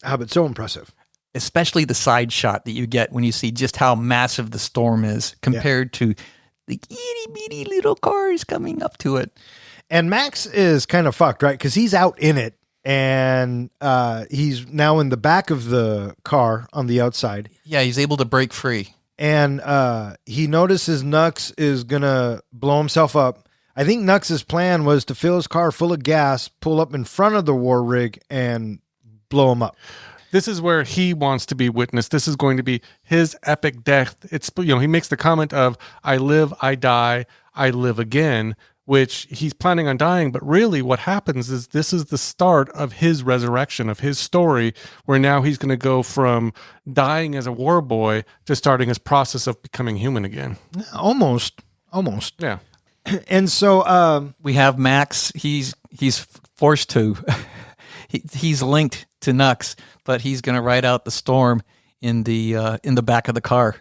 But so impressive. Especially the side shot that you get when you see just how massive the storm is compared to the itty bitty little cars coming up to it. And Max is kind of fucked, right? Because he's out in it, and he's now in the back of the car on the outside. Yeah, he's able to break free. And he notices Nux is going to blow himself up. I think Nux's plan was to fill his car full of gas, pull up in front of the war rig, and blow him up. This is where he wants to be witnessed. This is going to be his epic death. It's, he makes the comment of, I live, I die, I live again, which he's planning on dying. But really what happens is this is the start of his resurrection, of his story, where now he's going to go from dying as a war boy to starting his process of becoming human again. Almost. Yeah. And so we have Max. He's forced to. He's linked to Nux, but he's going to ride out the storm in the back of the car.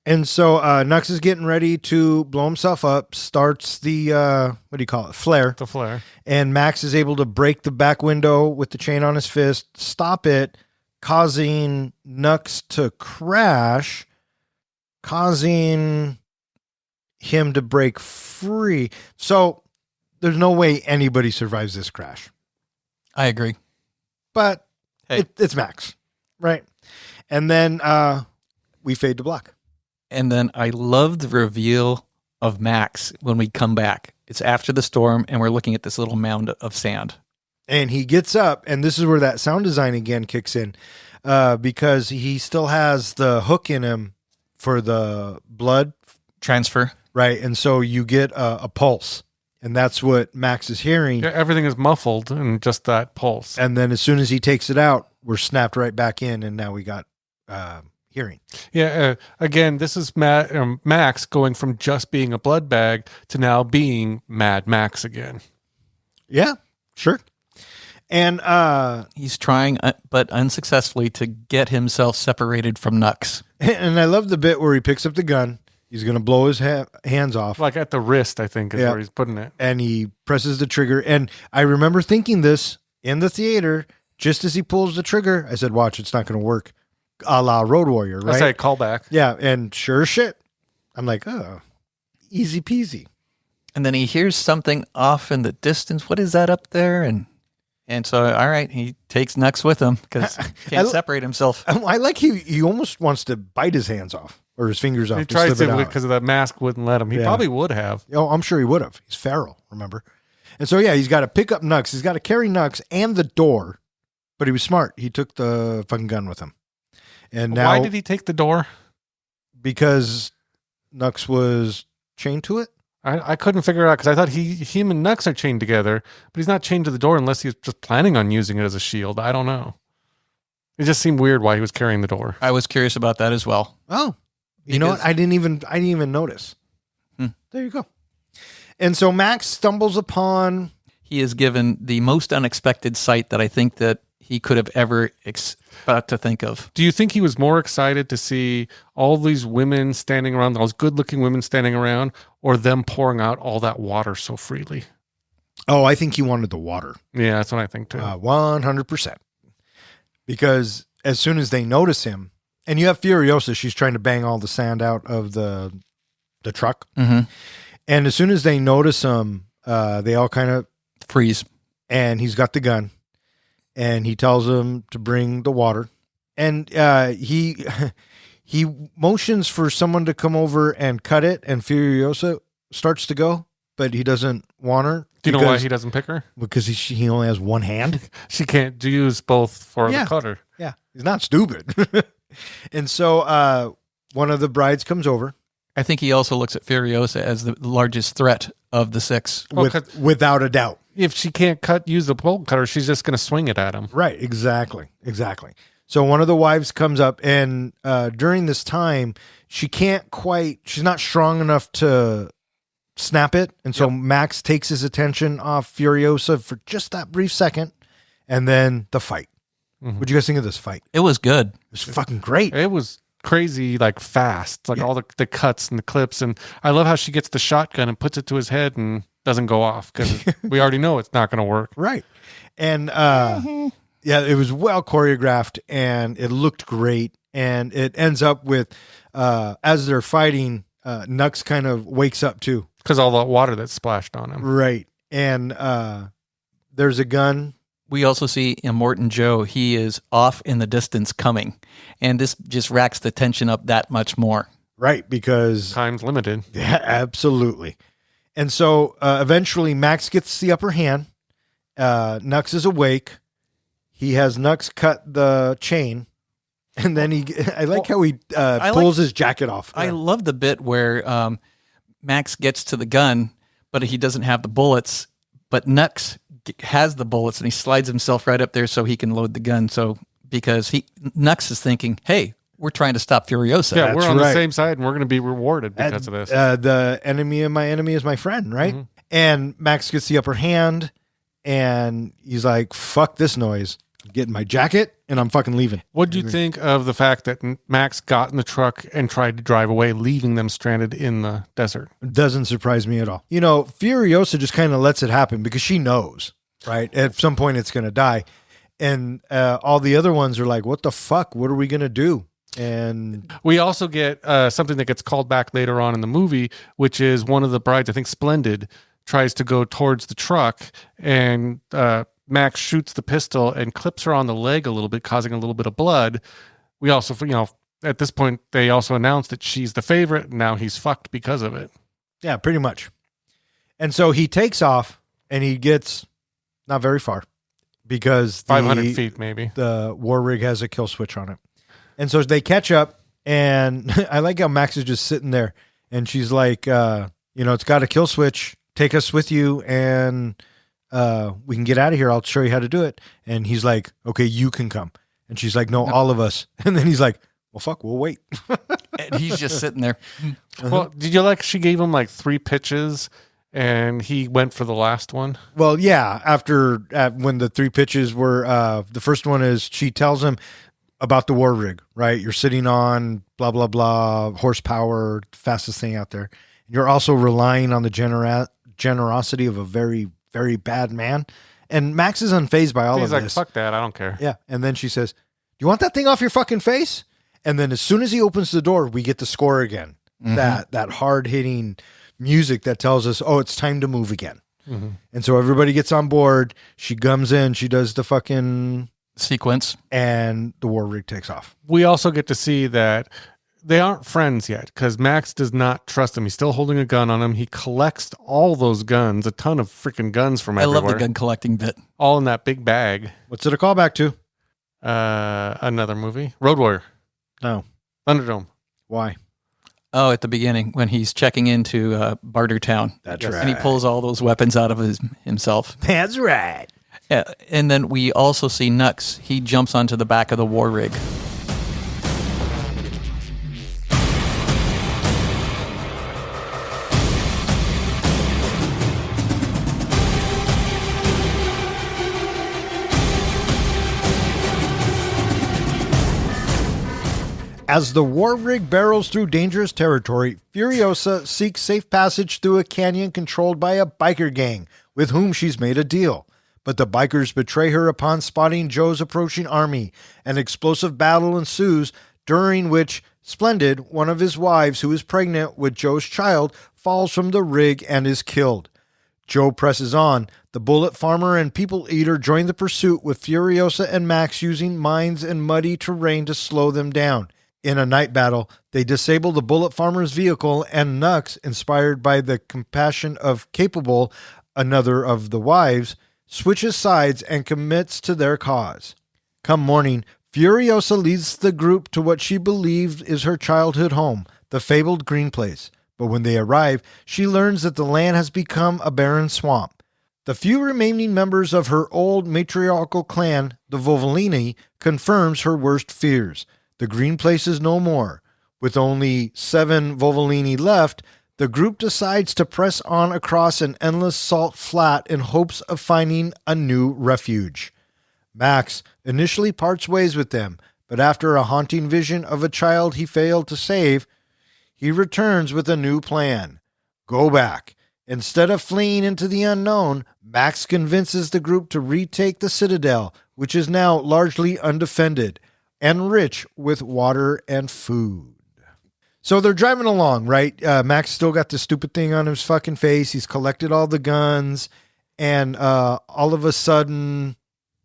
And so Nux is getting ready to blow himself up, starts the, what do you call it? Flare. The flare. And Max is able to break the back window with the chain on his fist, stop it, causing Nux to crash, causing him to break free. So there's no way anybody survives this crash. I agree. But hey, it's Max, right? And then we fade to black. And then I love the reveal of Max when we come back. It's after the storm, and we're looking at this little mound of sand. And he gets up, and this is where that sound design again kicks in, because he still has the hook in him for the blood transfer. Right. And so you get a pulse, and that's what Max is hearing. Yeah, everything is muffled in just that pulse. And then as soon as he takes it out, we're snapped right back in, and now we got hearing. Yeah. Again, this is Max going from just being a blood bag to now being Mad Max again. Yeah, sure. And he's trying, but unsuccessfully, to get himself separated from Nux. And I love the bit where he picks up the gun. He's going to blow his hands off. Like at the wrist, I think, is where he's putting it. And he presses the trigger. And I remember thinking this in the theater, just as he pulls the trigger, I said, watch, it's not going to work. A la Road Warrior, right? I say callback. Yeah, and sure as shit. I'm like, oh, easy peasy. And then he hears something off in the distance. What is that up there? And so, all right, he takes Nux with him because he can't separate himself. I like he almost wants to bite his hands off or his fingers off. He tries to slip it out. because of that mask wouldn't let him. He probably would have. Oh, I'm sure he would have. He's feral, remember? And so, yeah, he's got to pick up Nux. He's got to carry Nux and the door. But he was smart. He took the fucking gun with him. And now, why did he take the door? because Nux was chained to it? I couldn't figure it out because I thought him and Nux are chained together, but he's not chained to the door unless he's just planning on using it as a shield. I don't know. It just seemed weird why he was carrying the door. I was curious about that as well. Oh, you know what? I didn't even notice. There you go. And so Max stumbles upon. He is given the most unexpected sight that I think that he could have ever expect to think of. Do you think he was more excited to see all these women standing around, those good-looking women standing around, or them pouring out all that water so freely? Oh, I think he wanted the water. Yeah, that's what I think too. 100%. Because as soon as they notice him, and you have Furiosa, she's trying to bang all the sand out of the truck. Mm-hmm. And as soon as they notice him, they all kind of freeze. And he's got the gun. And he tells them to bring the water. And he motions for someone to come over and cut it. And Furiosa starts to go, but he doesn't want her. Do you know why he doesn't pick her? Because he only has one hand. She can't use both for the cutter. Yeah, he's not stupid. And so one of the brides comes over. I think he also looks at Furiosa as the largest threat of the six. Without a doubt. If she can't use the bolt cutter, she's just going to swing it at him. Right, exactly. So one of the wives comes up, and during this time, she's not strong enough to snap it. And so Max takes his attention off Furiosa for just that brief second, and then the fight. Mm-hmm. What'd you guys think of this fight? It was good. It was fucking great. It was crazy, like fast, like all the cuts and the clips. And I love how she gets the shotgun and puts it to his head and doesn't go off because we already know it's not going to work. Right. And it was well choreographed and it looked great. And it ends up with, as they're fighting, Nux kind of wakes up too. Because all the water that's splashed on him. Right. And there's a gun. We also see Immortan Joe. He is off in the distance coming. And this just racks the tension up that much more. Right, because... time's limited. Yeah, absolutely. And so eventually Max gets the upper hand. Nux is awake. He has Nux cut the chain. And then I like how he pulls his jacket off. I love the bit where Max gets to the gun, but he doesn't have the bullets. But Nux has the bullets and he slides himself right up there so he can load the gun. So because Nux is thinking, hey, we're trying to stop Furiosa. Yeah, we're on the same side and we're going to be rewarded because of this. The enemy of my enemy is my friend, right? Mm-hmm. And Max gets the upper hand and he's like, fuck this noise. I'm getting my jacket and I'm fucking leaving. What do you think of the fact that Max got in the truck and tried to drive away, leaving them stranded in the desert? It doesn't surprise me at all. You know, Furiosa just kind of lets it happen because she knows, right? At some point it's going to die. And all the other ones are like, what the fuck? What are we going to do? And we also get something that gets called back later on in the movie, which is one of the brides, I think Splendid, tries to go towards the truck and Max shoots the pistol and clips her on the leg a little bit, causing a little bit of blood. We also, at this point, they also announced that she's the favorite. And now he's fucked because of it. Yeah, pretty much. And so he takes off and he gets not very far because 500 feet, maybe. The war rig has a kill switch on it. And so they catch up and I like how Max is just sitting there and she's like, it's got a kill switch. Take us with you and we can get out of here. I'll show you how to do it. And he's like, okay, you can come. And she's like, no, all of us. And then he's like, well, fuck, we'll wait. And he's just sitting there. Well, did you she gave him 3 pitches and he went for the last one? Well, yeah. After when the 3 pitches were, the first one is she tells him about the war rig, right? You're sitting on blah, blah, blah, horsepower, fastest thing out there. You're also relying on the generosity of a very, very bad man. And Max is unfazed by all of this. He's like, fuck that. I don't care. Yeah. And then she says, do you want that thing off your fucking face? And then as soon as he opens the door, we get the score again. Mm-hmm. That hard hitting music that tells us, oh, it's time to move again. Mm-hmm. And so everybody gets on board. She comes in. She does the fucking sequence. And the war rig takes off. We also get to see that they aren't friends yet because Max does not trust him. He's still holding a gun on him. He collects all those guns, a ton of freaking guns from everywhere. I love the gun collecting bit. All in that big bag. What's it a callback to? Another movie. Road Warrior. No. Thunderdome. Why? Oh, at the beginning when he's checking into Bartertown. That's And right. he pulls all those weapons out of himself. That's right. Yeah, and then we also see Nux. He jumps onto the back of the war rig. As the war rig barrels through dangerous territory, Furiosa seeks safe passage through a canyon controlled by a biker gang with whom she's made a deal. But the bikers betray her upon spotting Joe's approaching army. An explosive battle ensues, during which Splendid, one of his wives who is pregnant with Joe's child, falls from the rig and is killed. Joe presses on. The bullet farmer and people eater join the pursuit with Furiosa and Max using mines and muddy terrain to slow them down. In a night battle, they disable the bullet farmer's vehicle, and Nux, inspired by the compassion of Capable, another of the wives, switches sides and commits to their cause. Come morning, Furiosa leads the group to what she believed is her childhood home, the fabled Green Place. But when they arrive, she learns that the land has become a barren swamp. The few remaining members of her old matriarchal clan, the Volvolini, confirms her worst fears. The Green Place is no more. With only 7 Volvolini left, the group decides to press on across an endless salt flat in hopes of finding a new refuge. Max initially parts ways with them, but after a haunting vision of a child he failed to save, he returns with a new plan. Go back. Instead of fleeing into the unknown, Max convinces the group to retake the Citadel, which is now largely undefended and rich with water and food. So they're driving along, right? Max still got the stupid thing on his fucking face. He's collected all the guns, and all of a sudden,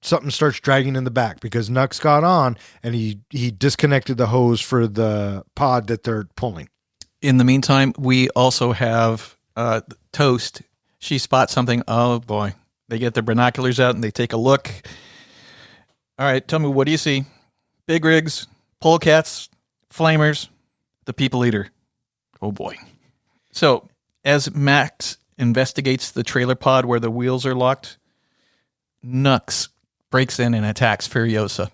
something starts dragging in the back because Nux got on, and he disconnected the hose for the pod that they're pulling. In the meantime, we also have Toast. She spots something. Oh, boy. They get their binoculars out, and they take a look. All right, tell me, what do you see? Big rigs, polecats, flamers, the people eater. Oh boy. So as Max investigates the trailer pod where the wheels are locked, Nux breaks in and attacks Furiosa.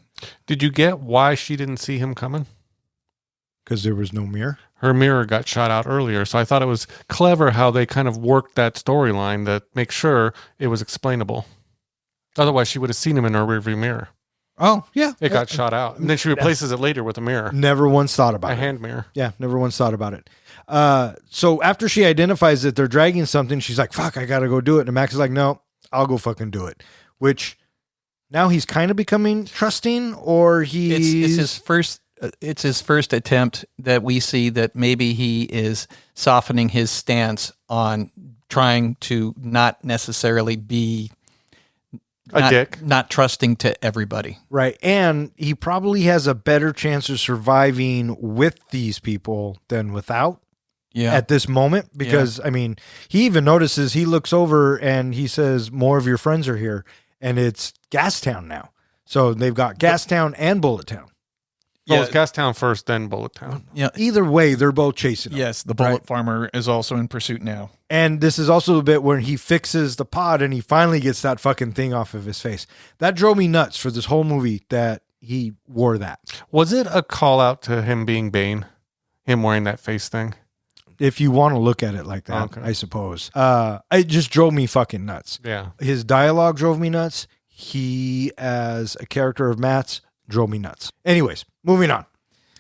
Did you get why she didn't see him coming? Because there was no mirror? Her mirror got shot out earlier, so I thought it was clever how they kind of worked that storyline to make sure it was explainable. Otherwise, she would have seen him in her rearview mirror. Oh, yeah. It got shot out. And then she replaces it later with a mirror. Never once thought about A it. hand mirror. Yeah, never once thought about it. So after she identifies that they're dragging something, she's like, fuck, I got to go do it. And Max is like, no, I'll go fucking do it. Which now he's kind of becoming trusting, or It's his first attempt that we see that maybe he is softening his stance on trying to not necessarily be dick. Not trusting to everybody. Right. And he probably has a better chance of surviving with these people than without at this moment. Because, I mean, he even notices, he looks over and he says, more of your friends are here. And it's Gastown now. So they've got Gastown and Bullet Town. Well, it's Gastown first, then Bullet Town. Yeah. Either way, they're both chasing him. Yes, the bullet farmer is also in pursuit now. And this is also the bit where he fixes the pod and he finally gets that fucking thing off of his face. That drove me nuts for this whole movie that he wore that. Was it a call out to him being Bane? Him wearing that face thing? If you want to look at it like that, I suppose. It just drove me fucking nuts. Yeah. His dialogue drove me nuts. He, as a character of Matt's, drove me nuts. Anyways, moving on.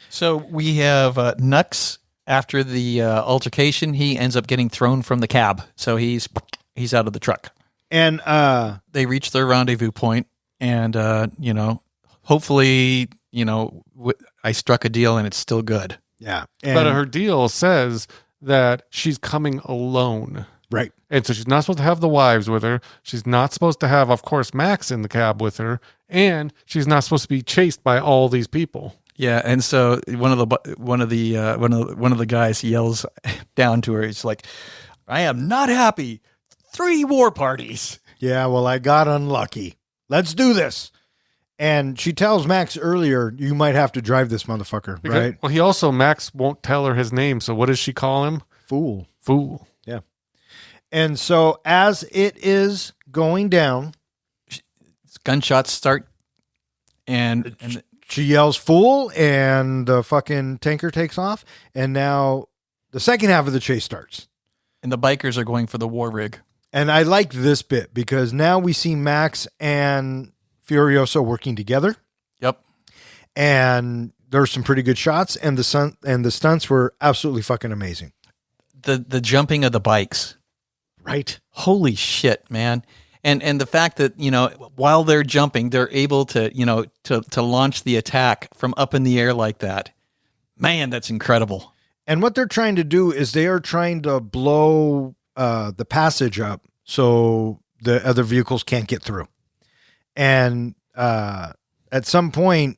So we have Nux. After the altercation, he ends up getting thrown from the cab. So he's out of the truck. And they reach their rendezvous point, and hopefully, I struck a deal and it's still good. Yeah. But her deal says that she's coming alone. Right. And so she's not supposed to have the wives with her. She's not supposed to have, of course, Max in the cab with her. And she's not supposed to be chased by all these people. Yeah, and so one of the guys yells down to her. He's like, "I am not happy. 3 war parties." Yeah, well, I got unlucky. Let's do this. And she tells Max earlier, you might have to drive this motherfucker, right? Well, he also, Max won't tell her his name. So what does she call him? Fool. Fool. Yeah. And so as it is going down, Gunshots start, and she yells fool, and the fucking tanker takes off. And now the second half of the chase starts. the bikers are going for the war rig. And I like this bit because now we see Max and Furiosa working together. Yep. And there's some pretty good shots, and the stunts were absolutely fucking amazing. The jumping of the bikes. Right. Holy shit, man. And the fact that, while they're jumping, they're able to, to launch the attack from up in the air like that. Man, that's incredible. And what they're trying to do is they are trying to blow the passage up so the other vehicles can't get through. And at some point,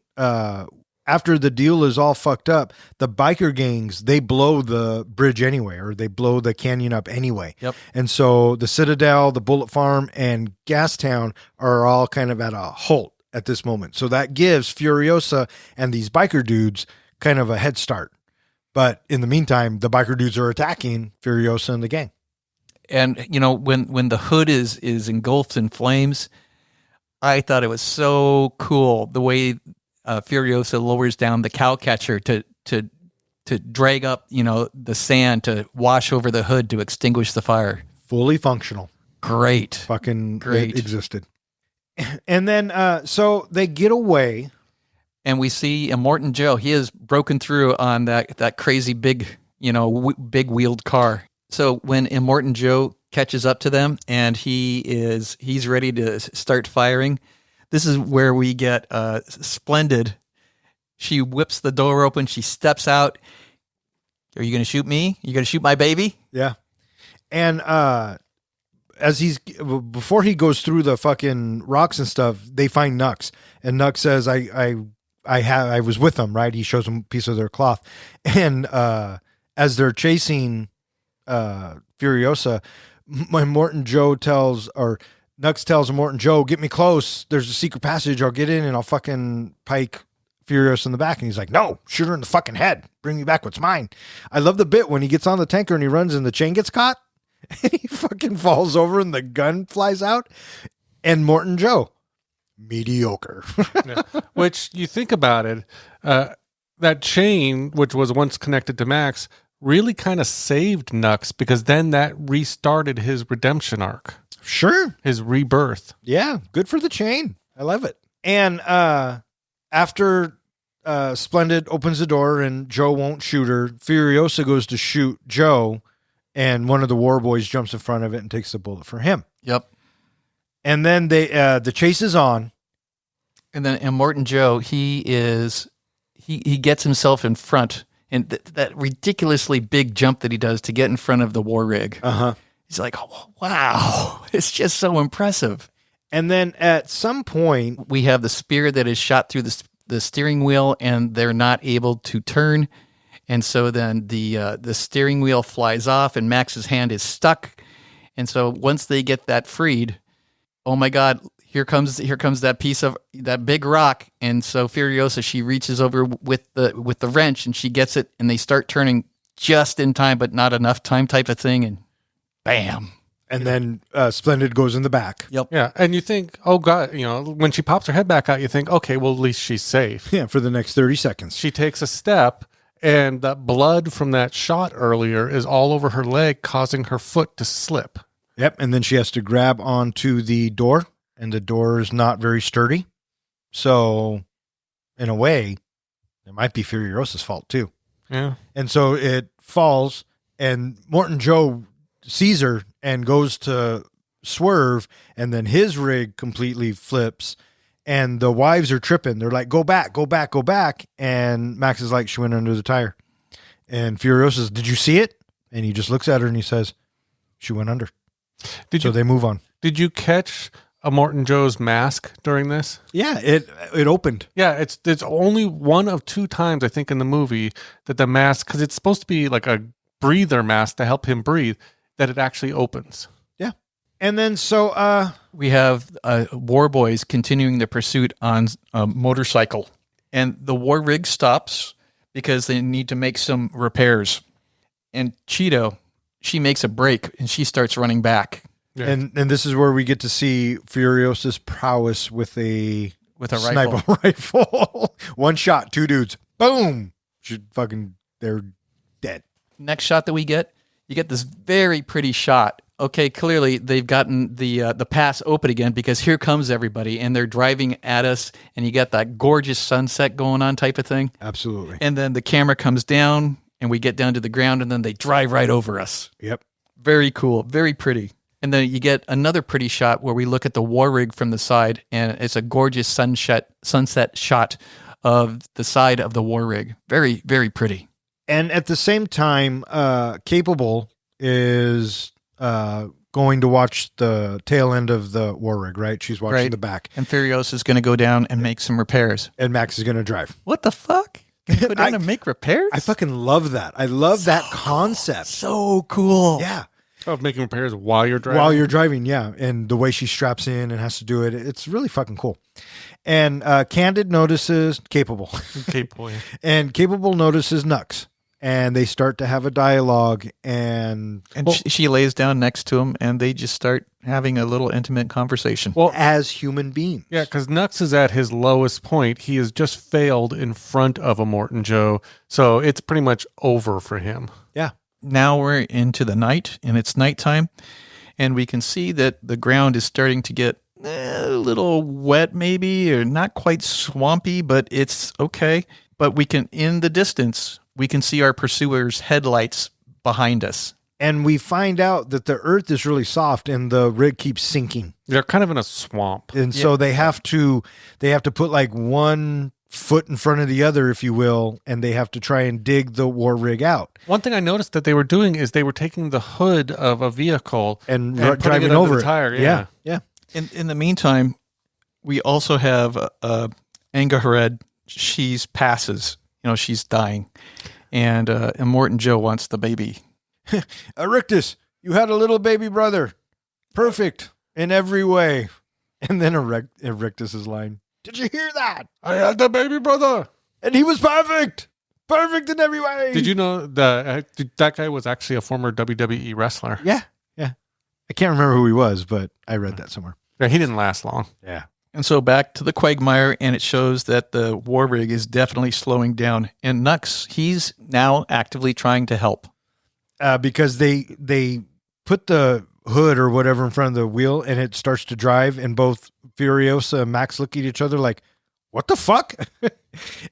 after the deal is all fucked up, the biker gangs, they blow the bridge anyway, or they blow the canyon up anyway. Yep. And so the Citadel, the Bullet Farm, and Gastown are all kind of at a halt at this moment. So that gives Furiosa and these biker dudes kind of a head start. But in the meantime, the biker dudes are attacking Furiosa and the gang. And, when the hood is engulfed in flames, I thought it was so cool the way Furiosa lowers down the cow catcher to drag up, the sand to wash over the hood to extinguish the fire. Fully functional. Great. Fucking Great. It existed. And then, so they get away. And we see Immortan Joe. He has broken through on that crazy big, big wheeled car. So when Immortan Joe catches up to them and he's ready to start firing, this is where we get Splendid. She whips the door open. She steps out. Are you going to shoot me? You going to shoot my baby? Yeah. And before he goes through the fucking rocks and stuff, they find Nux. And Nux says, I was with them, right? He shows them a piece of their cloth. And as they're chasing Furiosa, Nux tells Immortan Joe, get me close. There's a secret passage. I'll get in and I'll fucking pike Furiosa in the back. And he's like, no, shoot her in the fucking head. Bring me back what's mine. I love the bit when he gets on the tanker and he runs and the chain gets caught. And he fucking falls over and the gun flies out. And Immortan Joe, mediocre. Yeah. Which, you think about it, that chain, which was once connected to Max, really kind of saved Nux, because then that restarted his redemption arc. Sure. His rebirth. Yeah, good for the chain. I love it. And after Splendid opens the door and Joe won't shoot her, Furiosa goes to shoot Joe, and one of the war boys jumps in front of it and takes the bullet for him. Yep. And then the chase is on. And then Immortan Joe, he gets himself in front, and that ridiculously big jump that he does to get in front of the war rig. Uh-huh. He's like, oh, wow, it's just so impressive. And then at some point, we have the spear that is shot through the steering wheel, and they're not able to turn. And so then the steering wheel flies off, and Max's hand is stuck. And so once they get that freed, oh my God, here comes that piece of that big rock. And so Furiosa, she reaches over with the wrench, and she gets it, and they start turning just in time, but not enough time, type of thing. And bam. And then Splendid goes in the back. Yep. Yeah. And you think, oh God, when she pops her head back out, you think, okay, well, at least she's safe. Yeah, for the next 30 seconds. She takes a step, and that blood from that shot earlier is all over her leg, causing her foot to slip. Yep. And then she has to grab onto the door, and the door is not very sturdy. So in a way, it might be Furiosa's fault too. Yeah. And so it falls, and Immortan Joe sees her and goes to swerve, and then his rig completely flips, and the wives are tripping. They're like, go back, go back, go back. And Max is like, she went under the tire. And Furiosa says, did you see it? And he just looks at her and he says, she went under. They move on. Did you catch Immortan Joe's mask during this? Yeah, it opened. Yeah, it's only one of two times, I think, in the movie that the mask, because it's supposed to be like a breather mask to help him breathe, that it actually opens. Yeah. And then so We have war boys continuing the pursuit on a motorcycle. And the war rig stops because they need to make some repairs. And Cheeto, she makes a break and she starts running back. Yeah. and this is where we get to see Furiosa's prowess with a rifle. sniper rifle. One shot, 2 dudes. Boom. They're dead. Next shot that we get, you get this very pretty shot. Okay, clearly they've gotten the pass open again because here comes everybody and they're driving at us and you got that gorgeous sunset going on type of thing. Absolutely. And then the camera comes down and we get down to the ground and then they drive right over us. Yep. Very cool, very pretty. And then you get another pretty shot where we look at the war rig from the side and it's a gorgeous sunset shot of the side of the war rig. Very, very pretty. And at the same time, Capable is going to watch the tail end of the war rig, right? She's watching the back. And Furiosa is going to go down and make some repairs. And Max is going to drive. What the fuck? Can you go down and make repairs? I fucking love that. I love that concept. So cool. Yeah. Of making repairs while you're driving. While you're driving, yeah. And the way she straps in and has to do it, it's really fucking cool. And Candid notices Capable. Capable, yeah. And Capable notices Nux. And they start to have a dialogue. And she lays down next to him and they just start having a little intimate conversation. Well, as human beings. yeah, because Nux is at his lowest point. He has just failed in front of a Morton Joe. So it's pretty much over for him. Yeah. Now we're into the night and it's nighttime and we can see that the ground is starting to get a little wet maybe or not quite swampy, but it's okay. But we can, in the distance, we can see our pursuers' headlights behind us. And we find out that the earth is really soft and the rig keeps sinking. They're kind of in a swamp. And so they have to put like one foot in front of the other, if you will, and they have to try and dig the war rig out. One thing I noticed that they were doing is they were taking the hood of a vehicle And putting driving it under over the it. tire. Yeah. Yeah. In the meantime, we also have Angahared. She's passes. She's dying. And Morton Joe wants the baby. Erictus, you had a little baby brother. Perfect in every way. And then Erictus's line, did you hear that? I had the baby brother. And he was perfect. Perfect in every way. Did you know that guy was actually a former WWE wrestler? Yeah. Yeah. I can't remember who he was, but I read that somewhere. Yeah, he didn't last long. Yeah. And so back to the quagmire, and it shows that the war rig is definitely slowing down. And Nux, he's now actively trying to help. Because they put the hood or whatever in front of the wheel and it starts to drive and both Furiosa and Max look at each other like, what the fuck?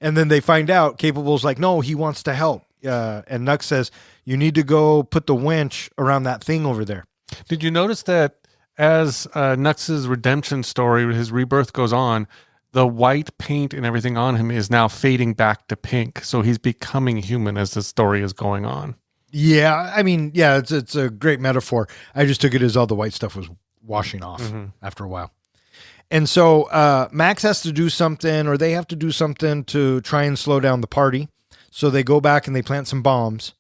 And then they find out Capable's like, no, he wants to help. And Nux says, you need to go put the winch around that thing over there. Did you notice that as Nux's redemption story, his rebirth goes on, the white paint and everything on him is now fading back to pink. So he's becoming human as the story is going on. Yeah, I mean, yeah, it's a great metaphor. I just took it as all the white stuff was washing off after a while. And so Max has to do something, or they have to do something to try and slow down the party. So they go back and they plant some bombs.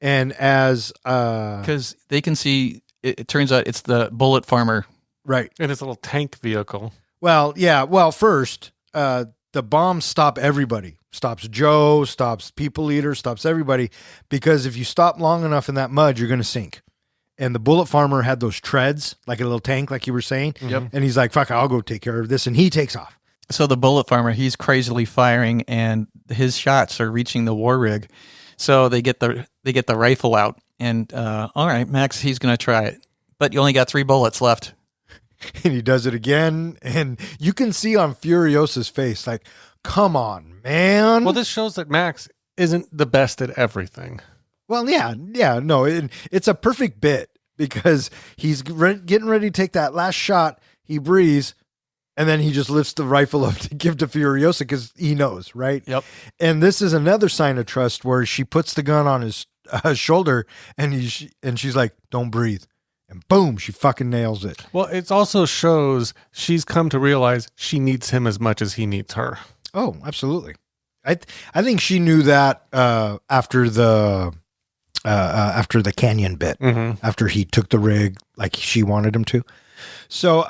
And as... Because they can see, it turns out it's the bullet farmer. Right. In his little tank vehicle. Well, yeah. Well, first, the bombs stop everybody. Stops Joe, stops People Eater, stops everybody. Because if you stop long enough in that mud, you're going to sink. And the bullet farmer had those treads, like a little tank, like you were saying. Yep. And he's like, fuck, I'll go take care of this. And he takes off. So the bullet farmer, he's crazily firing, and his shots are reaching the war rig. So they get the rifle out. And all right, Max, he's going to try it. But you only got 3 bullets left. And he does it again. And you can see on Furiosa's face, like, come on, man. Well, this shows that Max isn't the best at everything. Well, yeah, no, it's a perfect bit because he's getting ready to take that last shot. He breathes, and then he just lifts the rifle up to give to Furiosa because he knows, right? Yep. And this is another sign of trust where she puts the gun on his shoulder, and she's like, "Don't breathe." And boom, she fucking nails it. Well, it also shows she's come to realize she needs him as much as he needs her. Oh, absolutely. I think she knew that after the after the canyon bit, after he took the rig like she wanted him to. So,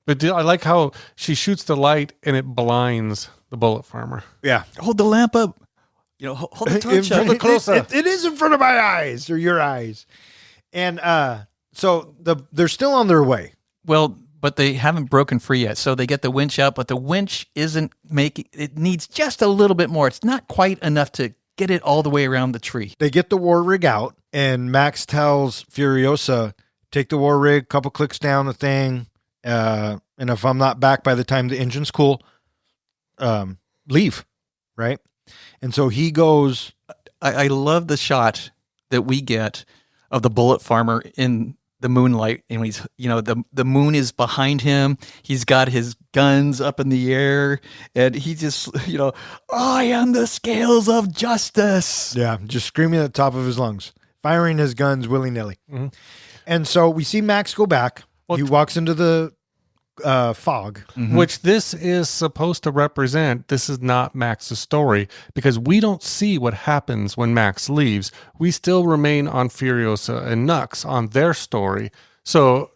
But I like how she shoots the light and it blinds the bullet farmer. yeah. Hold the lamp up. Hold the torch up. It is in front of my eyes or your eyes. And so they're still on their way. Well, but they haven't broken free yet. So they get the winch out, but the winch isn't making, it needs just a little bit more. It's not quite enough to get it all the way around the tree. They get the war rig out, and Max tells Furiosa, take the war rig, couple clicks down the thing, and if I'm not back by the time the engine's cool, leave, right? And so he goes. I love the shot that we get of the bullet farmer in the moonlight, and he's, the moon is behind him. He's got his guns up in the air, and he just, I am the scales of justice. Yeah, just screaming at the top of his lungs, firing his guns willy-nilly. Mm-hmm. And so we see Max go back. He walks into the fog. Mm-hmm. Which this is supposed to represent. This is not Max's story, because we don't see what happens when Max leaves. We still remain on Furiosa and Nux on their story. So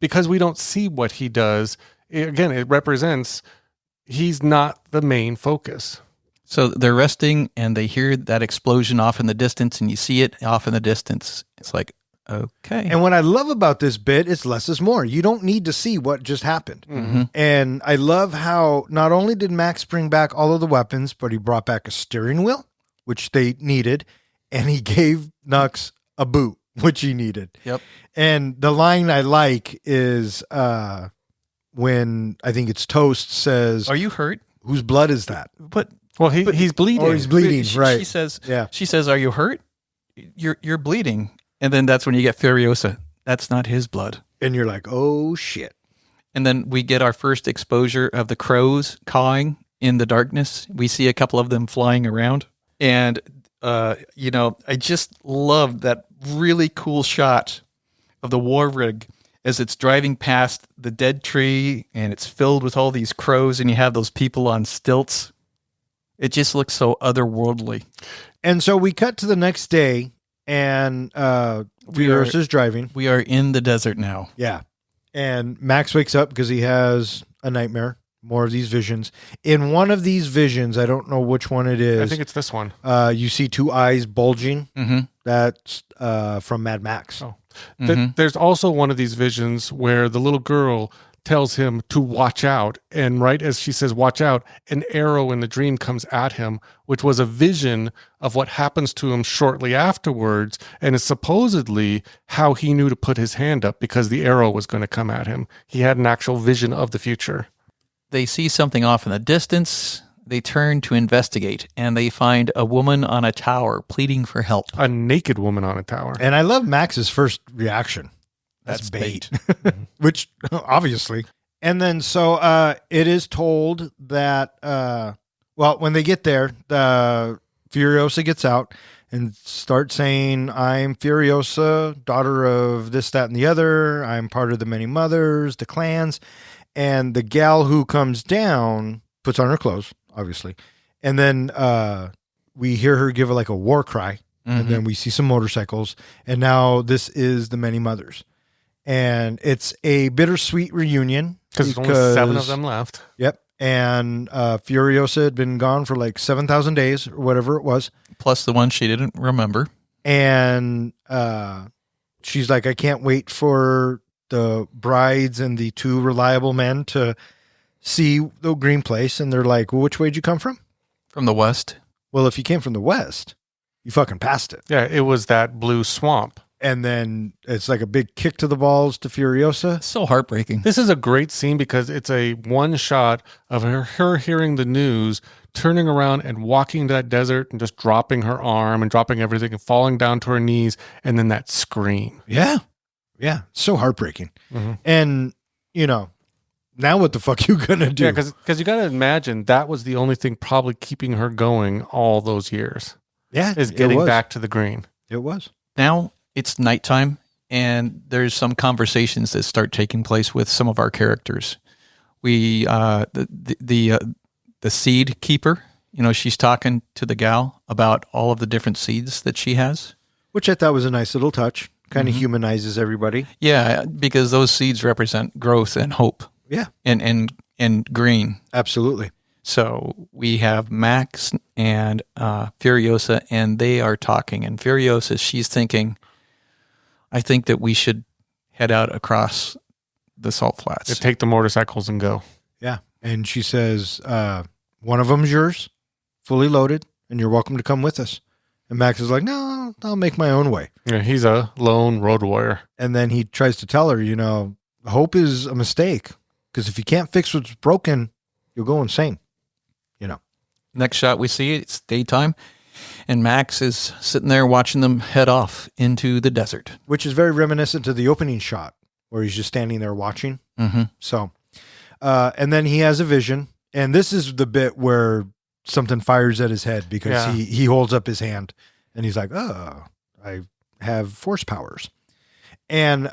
because we don't see what he does, it represents he's not the main focus. So they're resting, and they hear that explosion off in the distance, and you see it off in the distance. It's like, okay. And what I love about this bit is less is more. You don't need to see what just happened. Mm-hmm. And I love how not only did Max bring back all of the weapons, but he brought back a steering wheel, which they needed, and he gave Nux a boot, which he needed. Yep. And the line I like is when I think it's Toast says, "Are you hurt? Whose blood is that?" But he's bleeding. Oh, he's bleeding, right. She says, yeah. She says, "Are you hurt? You're bleeding." And then that's when you get Furiosa. That's not his blood. And you're like, oh, shit. And then we get our first exposure of the crows cawing in the darkness. We see a couple of them flying around. And, I just love that really cool shot of the war rig as it's driving past the dead tree, and it's filled with all these crows, and you have those people on stilts. It just looks so otherworldly. And so we cut to the next day. And Furiosa's driving. We are in the desert now. Yeah. And Max wakes up because he has a nightmare. More of these visions. In one of these visions, I don't know which one it is. I think it's this one. You see two eyes bulging. Mm-hmm. That's from Mad Max. Oh. Mm-hmm. There's also one of these visions where the little girl tells him to watch out. And right as she says, watch out, an arrow in the dream comes at him, which was a vision of what happens to him shortly afterwards. And is supposedly how he knew to put his hand up, because the arrow was going to come at him. He had an actual vision of the future. They see something off in the distance. They turn to investigate, and they find a woman on a tower pleading for help. A naked woman on a tower. And I love Max's first reaction. That's bait. Which, obviously. And then so it is told that, when they get there, the Furiosa gets out and starts saying, I'm Furiosa, daughter of this, that, and the other. I'm part of the many mothers, the clans. And the gal who comes down puts on her clothes, obviously. And then we hear her give a war cry. Mm-hmm. And then we see some motorcycles. And now this is the many mothers. And it's a bittersweet reunion. Because there's only 7 of them left. Yep. And Furiosa had been gone for 7,000 days or whatever it was. Plus the one she didn't remember. And she's like, I can't wait for the brides and the 2 reliable men to see the green place. And they're like, well, which way did you come from? From the west. Well, if you came from the west, you fucking passed it. Yeah, it was that blue swamp. And then it's like a big kick to the balls to Furiosa. It's so heartbreaking. This is a great scene because it's a one shot of her hearing the news, turning around and walking to that desert and just dropping her arm and dropping everything and falling down to her knees. And then that scream. Yeah. Yeah. So heartbreaking. Mm-hmm. And, now what the fuck you gonna do? Yeah, because you got to imagine that was the only thing probably keeping her going all those years. Yeah. Is getting back to the green. It was. Now it's nighttime, and there's some conversations that start taking place with some of our characters. We, the seed keeper, she's talking to the gal about all of the different seeds that she has. Which I thought was a nice little touch. Kind of humanizes everybody. Yeah, because those seeds represent growth and hope. Yeah. And green. Absolutely. So we have Max and Furiosa, and they are talking. And Furiosa, she's thinking, I think that we should head out across the salt flats. Yeah, take the motorcycles and go. Yeah. And she says, one of them's yours, fully loaded, and you're welcome to come with us. And Max is like, no, I'll make my own way. Yeah, he's a lone road warrior. And then he tries to tell her, hope is a mistake. Because if you can't fix what's broken, you'll go insane. Next shot we see, it's daytime, and Max is sitting there watching them head off into the desert. Which is very reminiscent to the opening shot, where he's just standing there watching. Mm-hmm. So, and then he has a vision. And this is the bit where something fires at his head because he holds up his hand and he's like, oh, I have force powers. And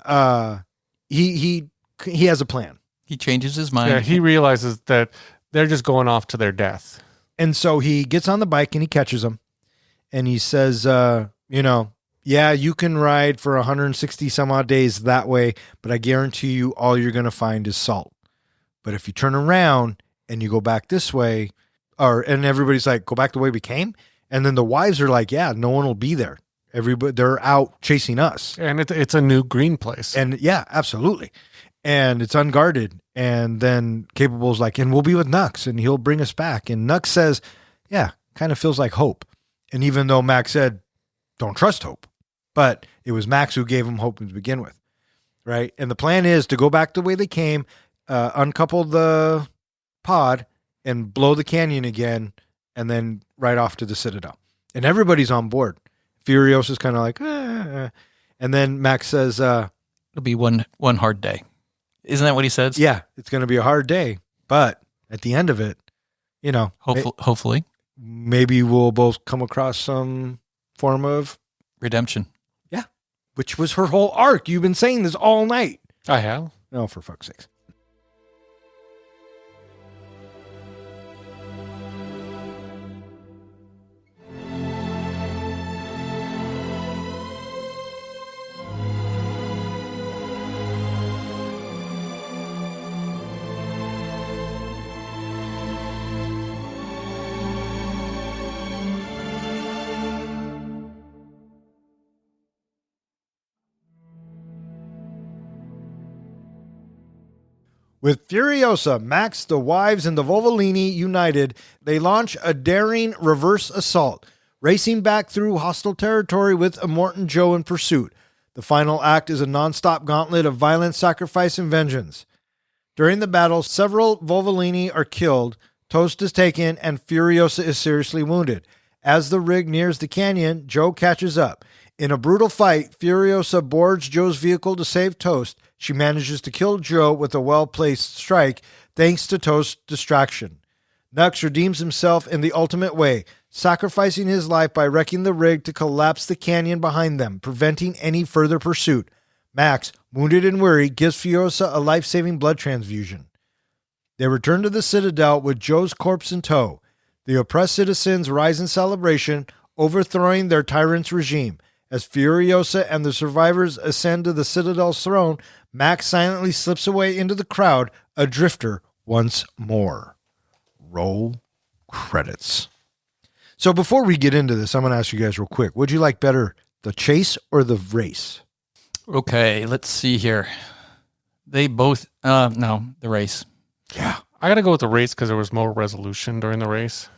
he has a plan. He changes his mind. Yeah, he realizes that they're just going off to their death. And so he gets on the bike and he catches him. And he says, yeah, you can ride for 160 some odd days that way, but I guarantee you all you're going to find is salt. But if you turn around and you go back this way, and everybody's like, go back the way we came. And then the wives are like, yeah, no one will be there. They're out chasing us. And it's a new green place. And yeah, absolutely. And it's unguarded. And then Capable's like, and we'll be with Nux and he'll bring us back. And Nux says, yeah, kind of feels like hope. And even though Max said, don't trust hope, but it was Max who gave him hope to begin with. Right. And the plan is to go back the way they came, uncouple the pod and blow the canyon again, and then right off to the Citadel. And everybody's on board. Furiosa's kind of like, and then Max says, it'll be one hard day. Isn't that what he says? yeah, it's going to be a hard day, but at the end of it, Hopefully. maybe we'll both come across some form of, Redemption. which was her whole arc. You've been saying this all night. I have. Oh, for fuck's sakes. With Furiosa, Max, the wives, and the Volvolini united, they launch a daring reverse assault, racing back through hostile territory with Immortan Joe in pursuit. The final act is a non-stop gauntlet of violence, sacrifice, and vengeance. During the battle, several Volvolini are killed, Toast is taken, and Furiosa is seriously wounded. As the rig nears the canyon, Joe catches up. In a brutal fight, Furiosa boards Joe's vehicle to save Toast. She manages to kill Joe with a well-placed strike, thanks to Toast's distraction. Nux redeems himself in the ultimate way, sacrificing his life by wrecking the rig to collapse the canyon behind them, preventing any further pursuit. Max, wounded and weary, gives Furiosa a life-saving blood transfusion. They return to the Citadel with Joe's corpse in tow. The oppressed citizens rise in celebration, overthrowing their tyrant's regime. As Furiosa and the survivors ascend to the Citadel's throne, Max silently slips away into the crowd, a drifter once more. Roll credits. So before we get into this, I'm going to ask you guys real quick. Would you like better, the chase or the race? Okay, let's see here. They both, no, the race. Yeah. I got to go with the race because there was more resolution during the race.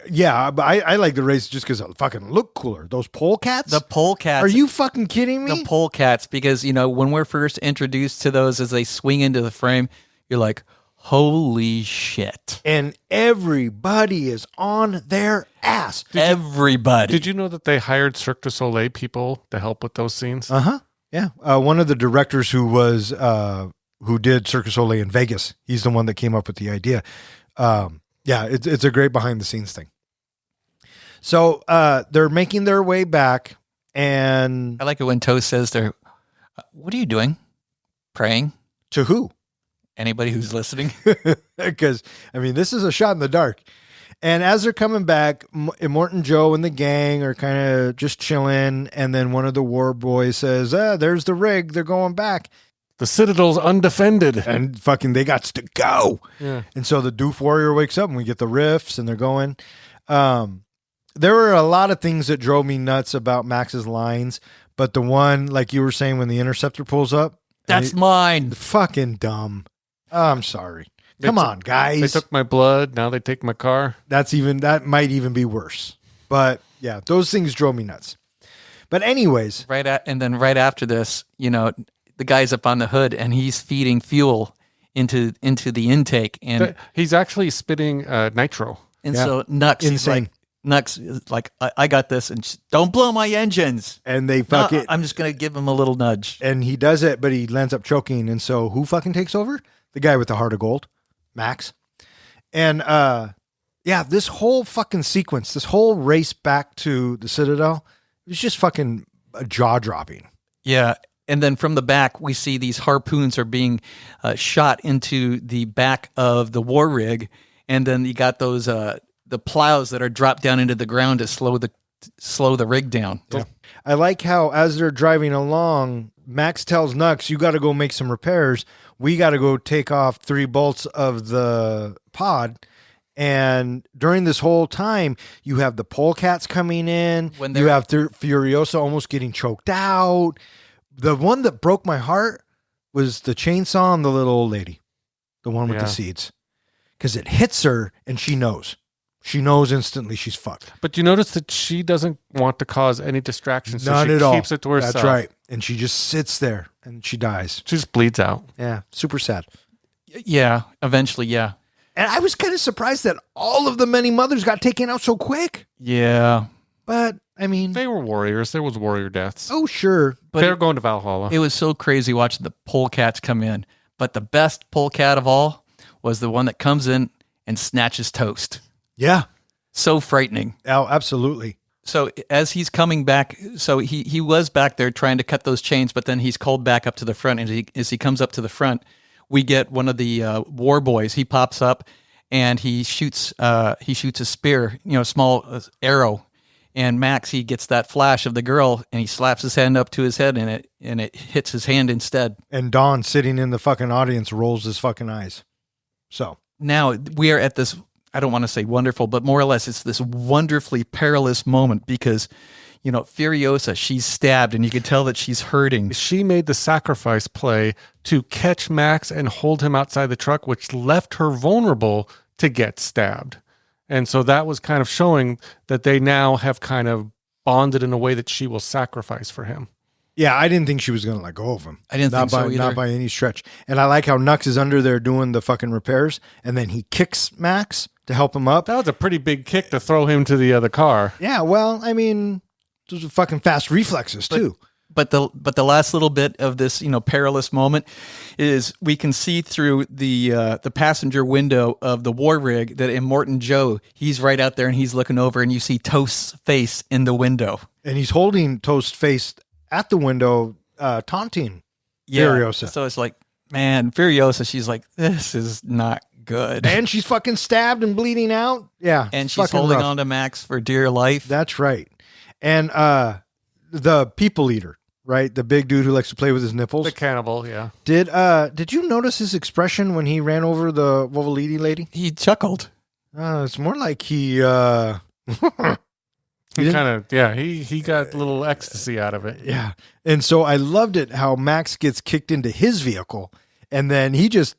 Yeah, but I like the race just because it fucking look cooler. Those polecats? The polecats. Are you fucking kidding me? The polecats, because, when we're first introduced to those as they swing into the frame, you're like, holy shit. And everybody is on their ass. Everybody. Did you know that they hired Cirque du Soleil people to help with those scenes? Uh-huh. Yeah. One of the directors who did Cirque du Soleil in Vegas, he's the one that came up with the idea. Yeah, it's a great behind the scenes thing. So they're making their way back, and I like it when Toast says they're, what are you doing? Praying? To who? Anybody who's listening? Because, this is a shot in the dark. And as they're coming back, Immortan Joe and the gang are kind of just chilling. And then one of the war boys says, there's the rig. They're going back. The Citadel's undefended. And fucking they got to go. Yeah. And so the Doof Warrior wakes up and we get the riffs and they're going. There were a lot of things that drove me nuts about Max's lines. But the one, like you were saying, when the Interceptor pulls up. That's mine. Fucking dumb. I'm sorry. Come on, guys. They took my blood. Now they take my car. That might even be worse. But yeah, those things drove me nuts. But anyways, And then right after this, the guy's up on the hood and he's feeding fuel into the intake, and He's actually spitting nitro. and so Nux is Insane. like, I got this, and don't blow my engines. and they No, fuck it, I'm just gonna give him a little nudge. and he does it, but he ends up choking. And so who fucking takes over? The guy with the heart of gold, Max. And yeah, this whole fucking sequence, this whole race back to the Citadel, it was just fucking jaw dropping. Yeah. And then from the back, we see these harpoons are being shot into the back of the war rig, and then you got those the plows that are dropped down into the ground to slow the rig down. Yeah. I like how as they're driving along, Max tells Nux, "You got to go make some repairs. We got to go take off 3 bolts of the pod." And during this whole time, you have the polecats coming in. When You they're- have Furiosa almost getting choked out. The one that broke my heart was the chainsaw on the little old lady, the one with the Yeah. seeds, because it hits her and she knows. She knows instantly she's fucked. But you notice that she doesn't want to cause any distractions. So None she at all. keeps it to herself. That's right. And she just sits there and she dies. She just bleeds out. Yeah, super sad. Yeah, eventually, yeah. And I was kind of surprised that all of the many mothers got taken out so quick. Yeah. But, I mean, They were warriors. There was warrior deaths. oh, sure. But They're going to Valhalla. it was so crazy watching the polecats come in. But the best polecat of all was the one that comes in and snatches toast. Yeah. So frightening. Oh, absolutely. So as he's coming back, so he was back there trying to cut those chains, but then he's called back up to the front. And as he comes up to the front, we get one of the war boys. He pops up and he shoots a spear, small arrow. And Max, he gets that flash of the girl and he slaps his hand up to his head and it hits his hand instead. And Don sitting in the fucking audience rolls his fucking eyes. So, Now we are at this, I don't want to say wonderful, but more or less it's this wonderfully perilous moment because, Furiosa, she's stabbed and you can tell that she's hurting. She made the sacrifice play to catch Max and hold him outside the truck, which left her vulnerable to get stabbed. And so that was kind of showing that they now have kind of bonded in a way that she will sacrifice for him. yeah, I didn't think she was going to let go of him. I didn't think so either. Not by any stretch. And I like how Nux is under there doing the fucking repairs, and then he kicks Max to help him up. That was a pretty big kick to throw him to the other car. Yeah, well, I mean, those are fucking fast reflexes, too. But the last little bit of this, perilous moment is we can see through the passenger window of the war rig that Immortan Joe, he's right out there and he's looking over and you see Toast's face in the window. And he's holding Toast faced at the window, taunting Furiosa. So it's like, man, Furiosa, she's like, this is not good. And she's fucking stabbed and bleeding out. Yeah. And it's she's fucking holding rough. on to Max for dear life. That's right. And the people eater, right? The big dude who likes to play with his nipples. The cannibal, yeah. Did you notice his expression when he ran over the Vovalidi lady? He chuckled. It's more like he He kind of, yeah, he got a little ecstasy out of it. yeah. And so I loved it how Max gets kicked into his vehicle and then he just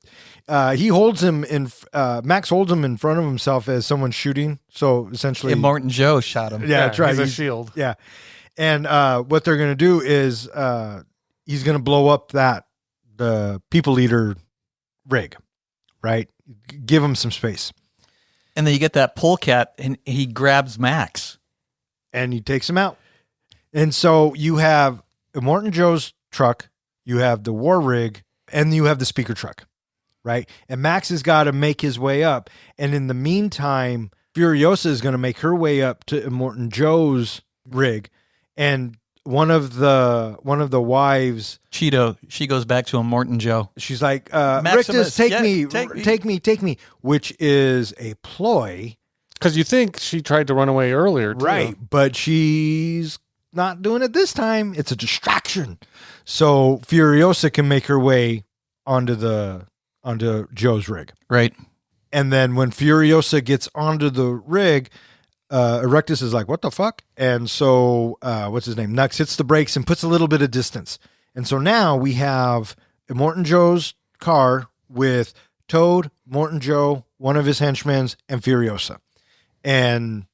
he holds him in Max holds him in front of himself as someone's shooting. So essentially Immortan Joe shot him. yeah, that's right. He's a shield. Yeah. And what they're going to do is he's going to blow up the people eater rig, right? Give him some space. And then you get that polecat and he grabs Max. And he takes him out. And so you have Immortan Joe's truck, you have the war rig, and you have the speaker truck, right? And Max has got to make his way up. And in the meantime, Furiosa is going to make her way up to Immortan Joe's rig. And one of the wives, Cheeto, she goes back to Immortan Joe. she's like, Maximus, Rictus, take yeah, me, take me. take me, take me, which is a ploy Because you think she tried to run away earlier, too. Right, but she's not doing it this time. It's a distraction. So Furiosa can make her way onto Joe's rig. Right. And then when Furiosa gets onto the rig, Erectus is like, what the fuck? And so, what's his name? Nux hits the brakes and puts a little bit of distance. And so now we have Immortan Joe's car with Toad, Immortan Joe, one of his henchmen, and Furiosa. And,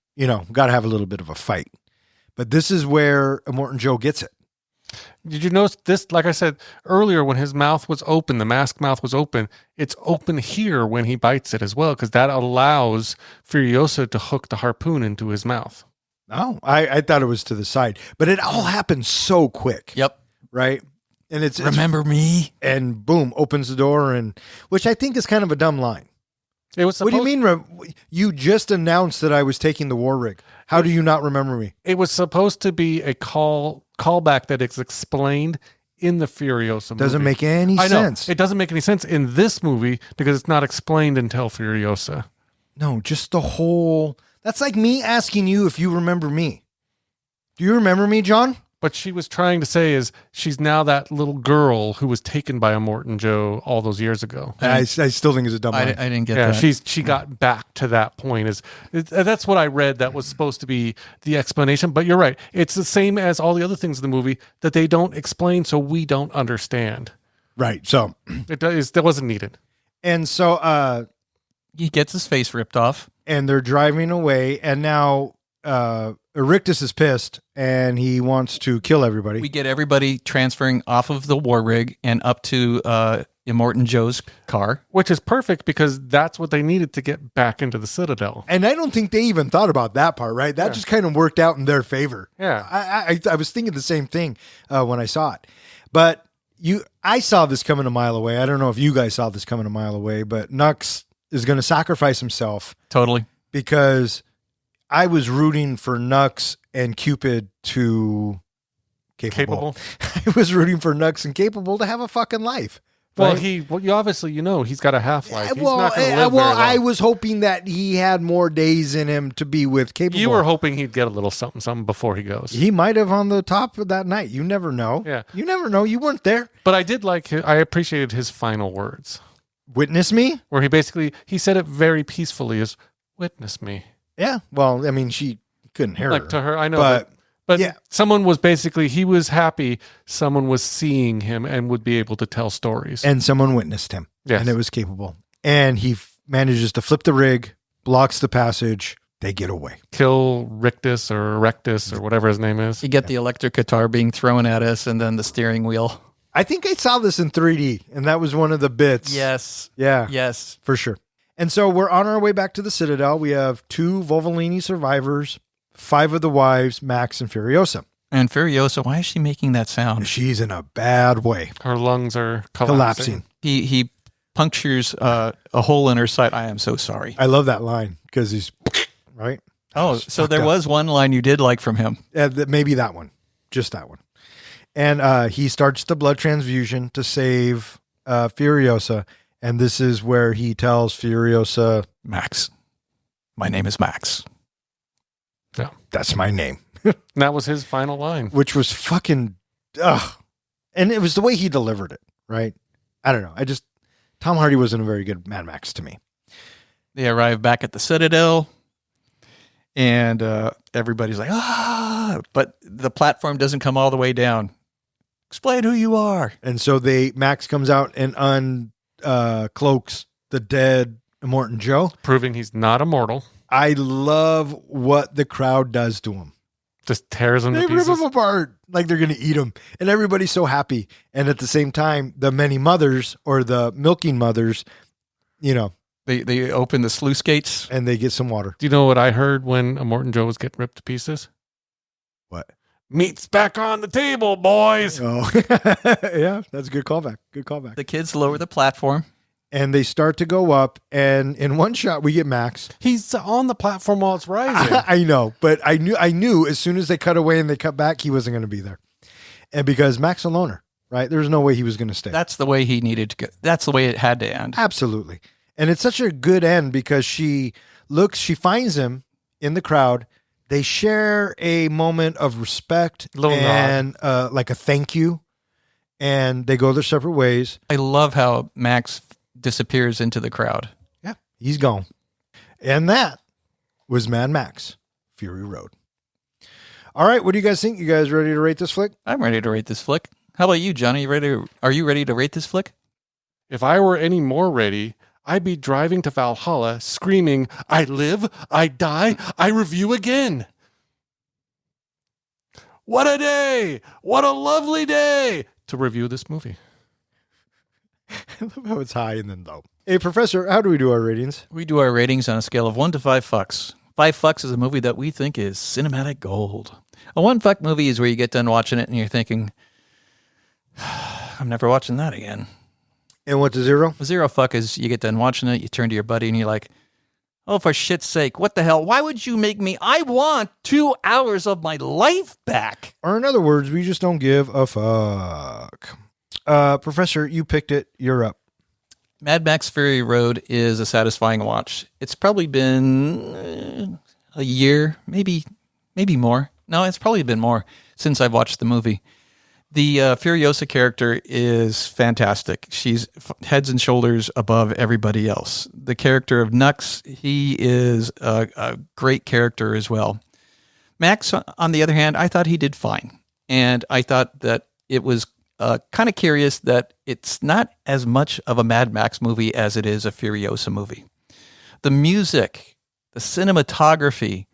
got to have a little bit of a fight. But this is where Immortan Joe gets it. Did you notice this? Like I said earlier, when his mouth was open, the mask mouth was open. It's open here when he bites it as well, because that allows Furiosa to hook the harpoon into his mouth. Oh, I thought it was to the side, but it all happens so quick. Yep. Right. And it's Remember me? and boom, opens the door, and which I think is kind of a dumb line. It was. What do you mean? You just announced that I was taking the war rig. How do you not remember me? It was supposed to be a callback that is explained in the Furiosa movie. Doesn't make any sense. It doesn't make any sense in this movie because it's not explained until Furiosa. No, just the whole. That's like me asking you if you remember me. Do you remember me, John? What she was trying to say is she's now that little girl who was taken by Immortan Joe all those years ago. I still think it's a dumb I line. didn't get Yeah, that. she got back to that point. That's what I read. That was supposed to be the explanation. But you're right. It's the same as all the other things in the movie that they don't explain, so we don't understand. Right. So, That wasn't needed. and so, He gets his face ripped off. and they're driving away, and now Erictus is pissed, and he wants to kill everybody. We get everybody transferring off of the war rig and up to Immortan Joe's car. Which is perfect because that's what they needed to get back into the Citadel. And I don't think they even thought about that part, right? That just kind of worked out in their favor. Yeah. I was thinking the same thing when I saw it. But I saw this coming a mile away. I don't know if you guys saw this coming a mile away, but Nux is going to sacrifice himself Totally. because I was rooting for Nux and Cupid to capable. I was rooting for Nux and Capable to have a fucking life. Well, right? you obviously, he's got a half-life. He's Well, not going to live very long. I was hoping that he had more days in him to be with Capable. You were hoping he'd get a little something before he goes. He might have on the top of that night. You never know. Yeah. You never know. You weren't there. But I appreciated his final words, Witness me? where he said it very peacefully as, witness me. Yeah. Well, I mean, she couldn't hear Like her. to her, I know. But But yeah. someone was he was happy someone was seeing him and would be able to tell stories. and someone witnessed him. Yes. And it was Capable. And he manages to flip the rig, blocks the passage. They get away. Kill Rictus or Erectus or whatever his name is. You get the electric guitar being thrown at us and then the steering wheel. I think I saw this in 3D, and that was one of the bits. Yes. Yeah. Yes. For sure. And so we're on our way back to the Citadel. We have 2 Volvolini survivors, 5 of the wives, Max and Furiosa. And Furiosa, why is she making that sound? She's in a bad way. Her lungs are Collapsing. He punctures a hole in her side. I am so sorry. I love that line because he's, right? Oh, so there was one line you did like from him. Maybe that one. Just that one. And he starts the blood transfusion to save Furiosa. And this is where he tells Furiosa, Max. My name is Max. Yeah. that's my name. That was his final line. Which was fucking, ugh. And it was the way he delivered it, right? I don't know. Tom Hardy wasn't a very good Mad Max to me. They arrive back at the Citadel, and everybody's like, ah, but the platform doesn't come all the way down. Explain who you are. And so Max comes out and uncloaks the dead Immortan Joe. Proving he's not immortal. I love what the crowd does to him. Just tears him They to rip pieces. him apart like they're going to eat him. And everybody's so happy. And at the same time, the many mothers or the milking mothers, They open the sluice gates. and they get some water. Do you know what I heard when Immortan Joe was getting ripped to pieces? What? Meat's back on the table, boys. Oh, yeah, that's a good callback. Good callback. The kids lower the platform. And they start to go up. And in one shot, we get Max. He's on the platform while it's rising. I know, but I knew as soon as they cut away and they cut back, he wasn't going to be there. And because Max a loner, right? There's no way he was going to stay. That's the way he needed to go. That's the way it had to end. Absolutely. And it's such a good end because she finds him in the crowd. They share a moment of respect and like a thank you, and they go their separate ways. I love how Max disappears into the crowd. Yeah, he's gone. And that was Mad Max Fury Road. All right, what do you guys think? You guys ready to rate this flick? I'm ready to rate this flick. How about you, Johnny? Are you ready to rate this flick? If I were any more ready, I'd be driving to Valhalla screaming, I live, I die, I review again. What a day! What a lovely day to review this movie. I love how it's high and then low. Hey, Professor, how do we do our ratings? We do our ratings on a scale of 1 to 5 fucks. 5 fucks is a movie that we think is cinematic gold. A 1 fuck movie is where you get done watching it and you're thinking, I'm never watching that again. And what's a 0? A 0 fuck is you get done watching it, you turn to your buddy and you're like, oh, for shit's sake, what the hell? Why would you make me? I want 2 hours of my life back. Or in other words, we just don't give a fuck. Professor, you picked it. You're up. Mad Max Fury Road is a satisfying watch. It's probably been a year, maybe more. No, it's probably been more since I've watched the movie. The Furiosa character is fantastic. She's heads and shoulders above everybody else. The character of Nux, he is a great character as well. Max, on the other hand, I thought he did fine. And I thought that it was kind of curious that it's not as much of a Mad Max movie as it is a Furiosa movie. The music, the cinematography,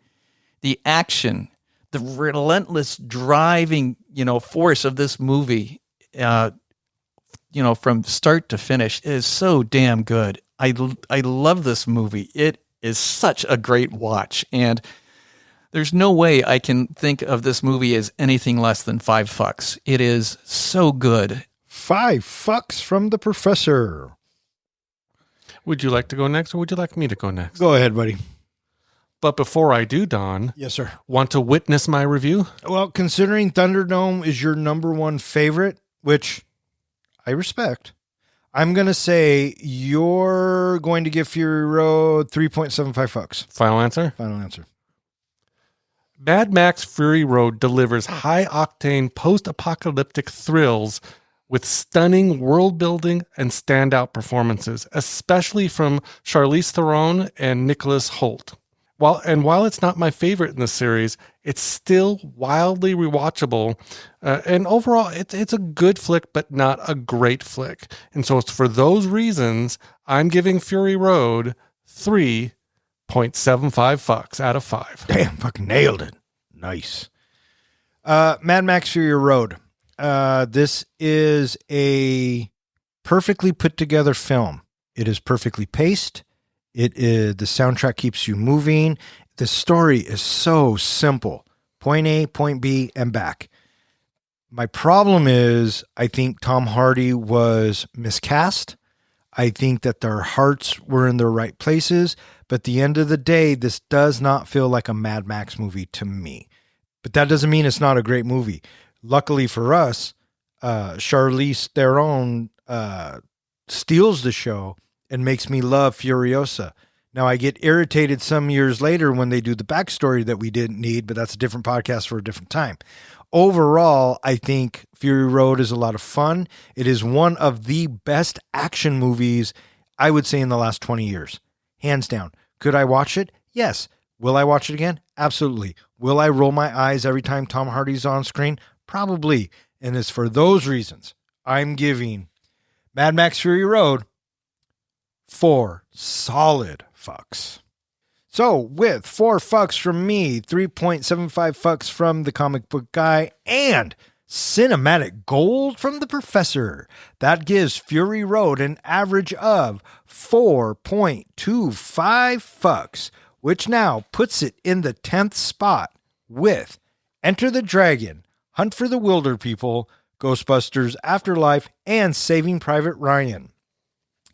the action, the relentless driving, force of this movie, from start to finish is so damn good. I love this movie. It is such a great watch. And there's no way I can think of this movie as anything less than 5 fucks. It is so good. 5 fucks from the Professor. Would you like to go next or would you like me to go next? Go ahead, buddy. But before I do, Don. Yes, sir. Want to witness my review? Well, considering Thunderdome is your number 1 favorite, which I respect, I'm going to say you're going to give Fury Road 3.75 fucks. Final answer? Final answer. Mad Max Fury Road delivers high-octane post-apocalyptic thrills with stunning world-building and standout performances, especially from Charlize Theron and Nicholas Hoult. While it's not my favorite in the series, it's still wildly rewatchable. And overall, it's a good flick, but not a great flick. And so it's for those reasons, I'm giving Fury Road 3.75 fucks out of 5. Damn, fucking nailed it. Nice. Mad Max Fury Road. This is a perfectly put together film. It is perfectly paced. It is, the soundtrack keeps you moving. The story is so simple. Point A, point B, and back. My problem is I think Tom Hardy was miscast. I think that their hearts were in the right places. But at the end of the day, this does not feel like a Mad Max movie to me. But that doesn't mean it's not a great movie. Luckily for us, Charlize Theron steals the show and makes me love Furiosa. Now, I get irritated some years later when they do the backstory that we didn't need, but that's a different podcast for a different time. Overall, I think Fury Road is a lot of fun. It is one of the best action movies, I would say, in the last 20 years. Hands down. Could I watch it? Yes. Will I watch it again? Absolutely. Will I roll my eyes every time Tom Hardy's on screen? Probably. And it's for those reasons I'm giving Mad Max Fury Road 4 solid fucks. So with 4 fucks from me, 3.75 fucks from the comic book guy, and cinematic gold from the Professor, that gives Fury Road an average of 4.25 fucks, which now puts it in the 10th spot with Enter the Dragon, Hunt for the Wilder People, Ghostbusters Afterlife, and Saving Private Ryan.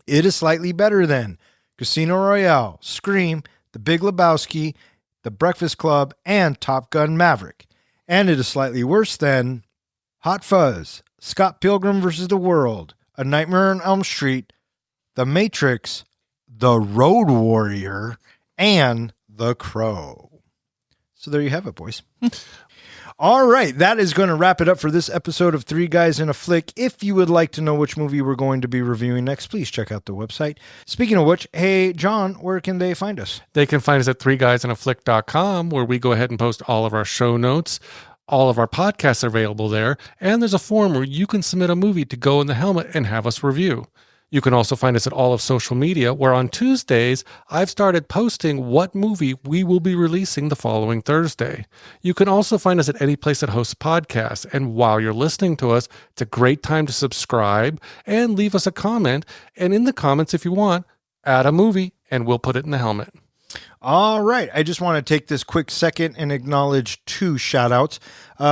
It is slightly better than Casino Royale, Scream, The Big Lebowski, The Breakfast Club, and Top Gun Maverick. And it is slightly worse than Hot Fuzz, Scott Pilgrim vs. the World, A Nightmare on Elm Street, The Matrix, The Road Warrior, and The Crow. So there you have it, boys. All right, that is going to wrap it up for this episode of Three Guys in a Flick. If you would like to know which movie we're going to be reviewing next, please check out the website. Speaking of which, hey, John, where can they find us? They can find us at threeguysinaflick.com, where we go ahead and post all of our show notes. All of our podcasts are available there, and there's a form where you can submit a movie to go in the helmet and have us review. You can also find us at all of social media, where on Tuesdays, I've started posting what movie we will be releasing the following Thursday. You can also find us at any place that hosts podcasts. And while you're listening to us, it's a great time to subscribe and leave us a comment. And in the comments, if you want, add a movie and we'll put it in the helmet. All right. I just want to take this quick second and acknowledge 2 shout outs.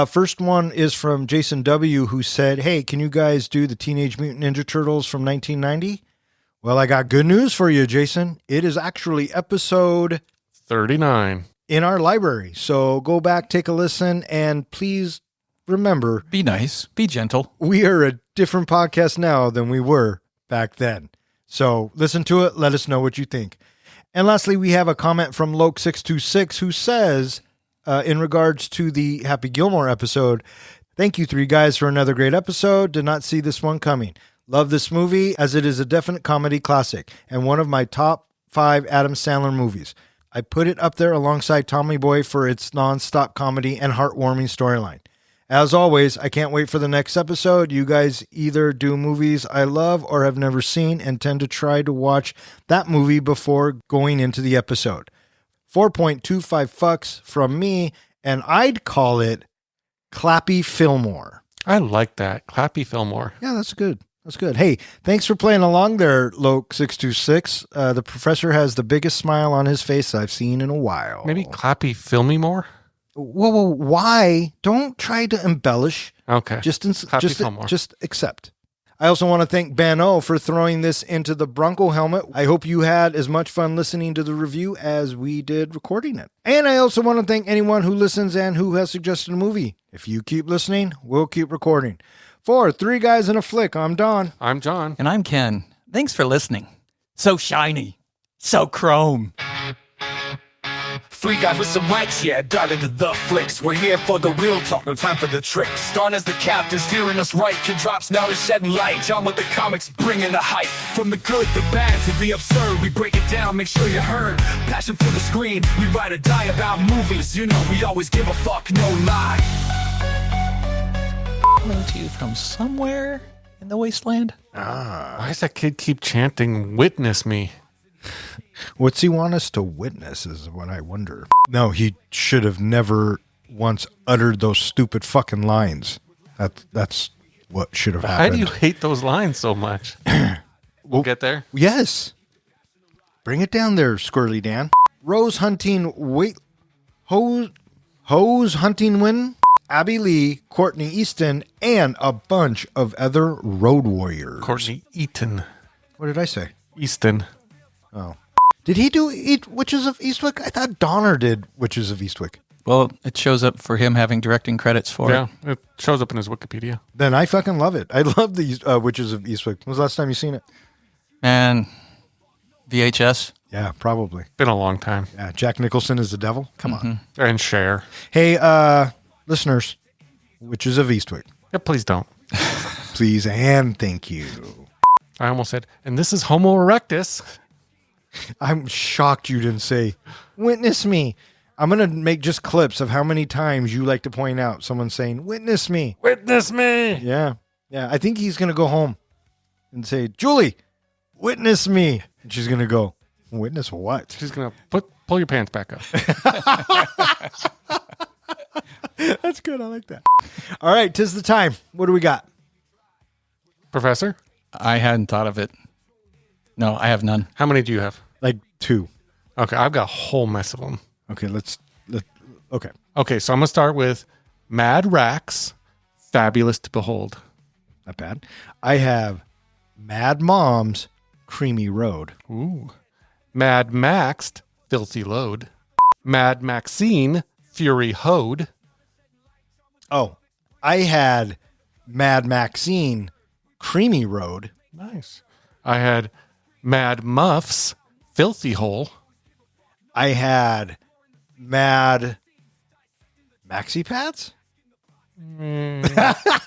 First one is from Jason W., who said, hey, can you guys do the Teenage Mutant Ninja Turtles from 1990? Well, I got good news for you, Jason. It is actually episode 39 in our library. So go back, take a listen, and please remember, Be nice. Be gentle. we are a different podcast now than we were back then. So listen to it. Let us know what you think. And lastly, we have a comment from Loke626 who says, in regards to the Happy Gilmore episode, thank you, 3 guys, for another great episode. Did not see this one coming. Love this movie as it is a definite comedy classic and one of my top 5 Adam Sandler movies. I put it up there alongside Tommy Boy for its non-stop comedy and heartwarming storyline. As always, I can't wait for the next episode. You guys either do movies I love or have never seen and tend to try to watch that movie before going into the episode. 4.25 fucks from me, and I'd call it Clappy Fillmore. I like that. Clappy Fillmore. Yeah, that's good. That's good. Hey, thanks for playing along there, Loke626. The professor has the biggest smile on his face I've seen in a while. Maybe Clappy Filmy more? Whoa, why? Don't try to embellish. Okay. Just Clappy Fillmore. just accept. I also want to thank Ben O for throwing this into the Bronco helmet. I hope you had as much fun listening to the review as we did recording it. And I also want to thank anyone who listens and who has suggested a movie. If you keep listening, we'll keep recording. For 3 Guys in a Flick, I'm Don. I'm John. And I'm Ken. Thanks for listening. So shiny. So chrome. 3 guys with some mics, yeah, dive into the flicks. We're here for the real talk, no time for the tricks. Don as the captain, steering us right. Kid drops now, is shedding light. John with the comics, bringing the hype. From the good, the bad, to the absurd, we break it down, make sure you heard. Passion for the screen, we ride or die about movies. You know, we always give a fuck, no lie. Coming to you from somewhere in the wasteland. Why does that kid keep chanting, "Witness me"? What's he want us to witness is what I wonder. No, he should have never once uttered those stupid fucking lines. That's what should have Why happened. do you hate those lines so much? We'll get there. Yes. Bring it down there, Squirrely Dan. Rose hunting hose hunting win, Abby Lee, Courtney Easton, and a bunch of other road warriors. Courtney Eaton. What did I say? Easton. Oh. Did he do Witches of Eastwick? I thought Donner did Witches of Eastwick. Well, it shows up for him having directing credits for Yeah, it. it shows up in his Wikipedia. Then I fucking love it. I love the Witches of Eastwick. When was the last time you seen it? And VHS. Yeah, probably. Been a long time. Yeah, Jack Nicholson is the devil. Come on. And Cher. Hey, listeners, Witches of Eastwick, Yeah, please don't. please and thank you. I almost said, and this is Homo erectus. I'm shocked you didn't say, witness me. I'm going to make just clips of how many times you like to point out someone saying, witness me. Witness me. Yeah. Yeah. I think he's going to go home and say, Julie, witness me. And she's going to go, witness what? She's going to pull your pants back up. That's good. I like that. All right. 'Tis the time. What do we got? Professor, I hadn't thought of it. No, I have none. how many do you have? Like 2. Okay, I've got a whole mess of them. Okay. Okay. Okay, so I'm going to start with Mad Rax, Fabulous to Behold. Not bad. I have Mad Mom's Creamy Road. Ooh. Mad Maxed, Filthy Load. Mad Maxine, Fury Hoed. Oh, I had Mad Maxine Creamy Road. Nice. I had Mad Muffs, Filthy hole. I had Mad Maxi Pads.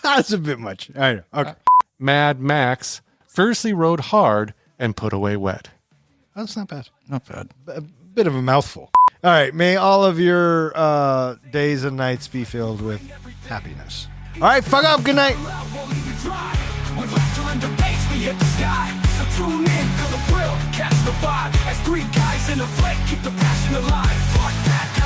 That's a bit much. I know. Okay. Mad Max fiercely rode hard and put away wet. That's not bad. Not bad. A bit of a mouthful. All right. May all of your days and nights be filled with happiness. All right. Fuck up. Good night. Hit the sky, so tune in, feel the thrill, catch the vibe. As three guys in a flick, keep the passion alive. Fuck that.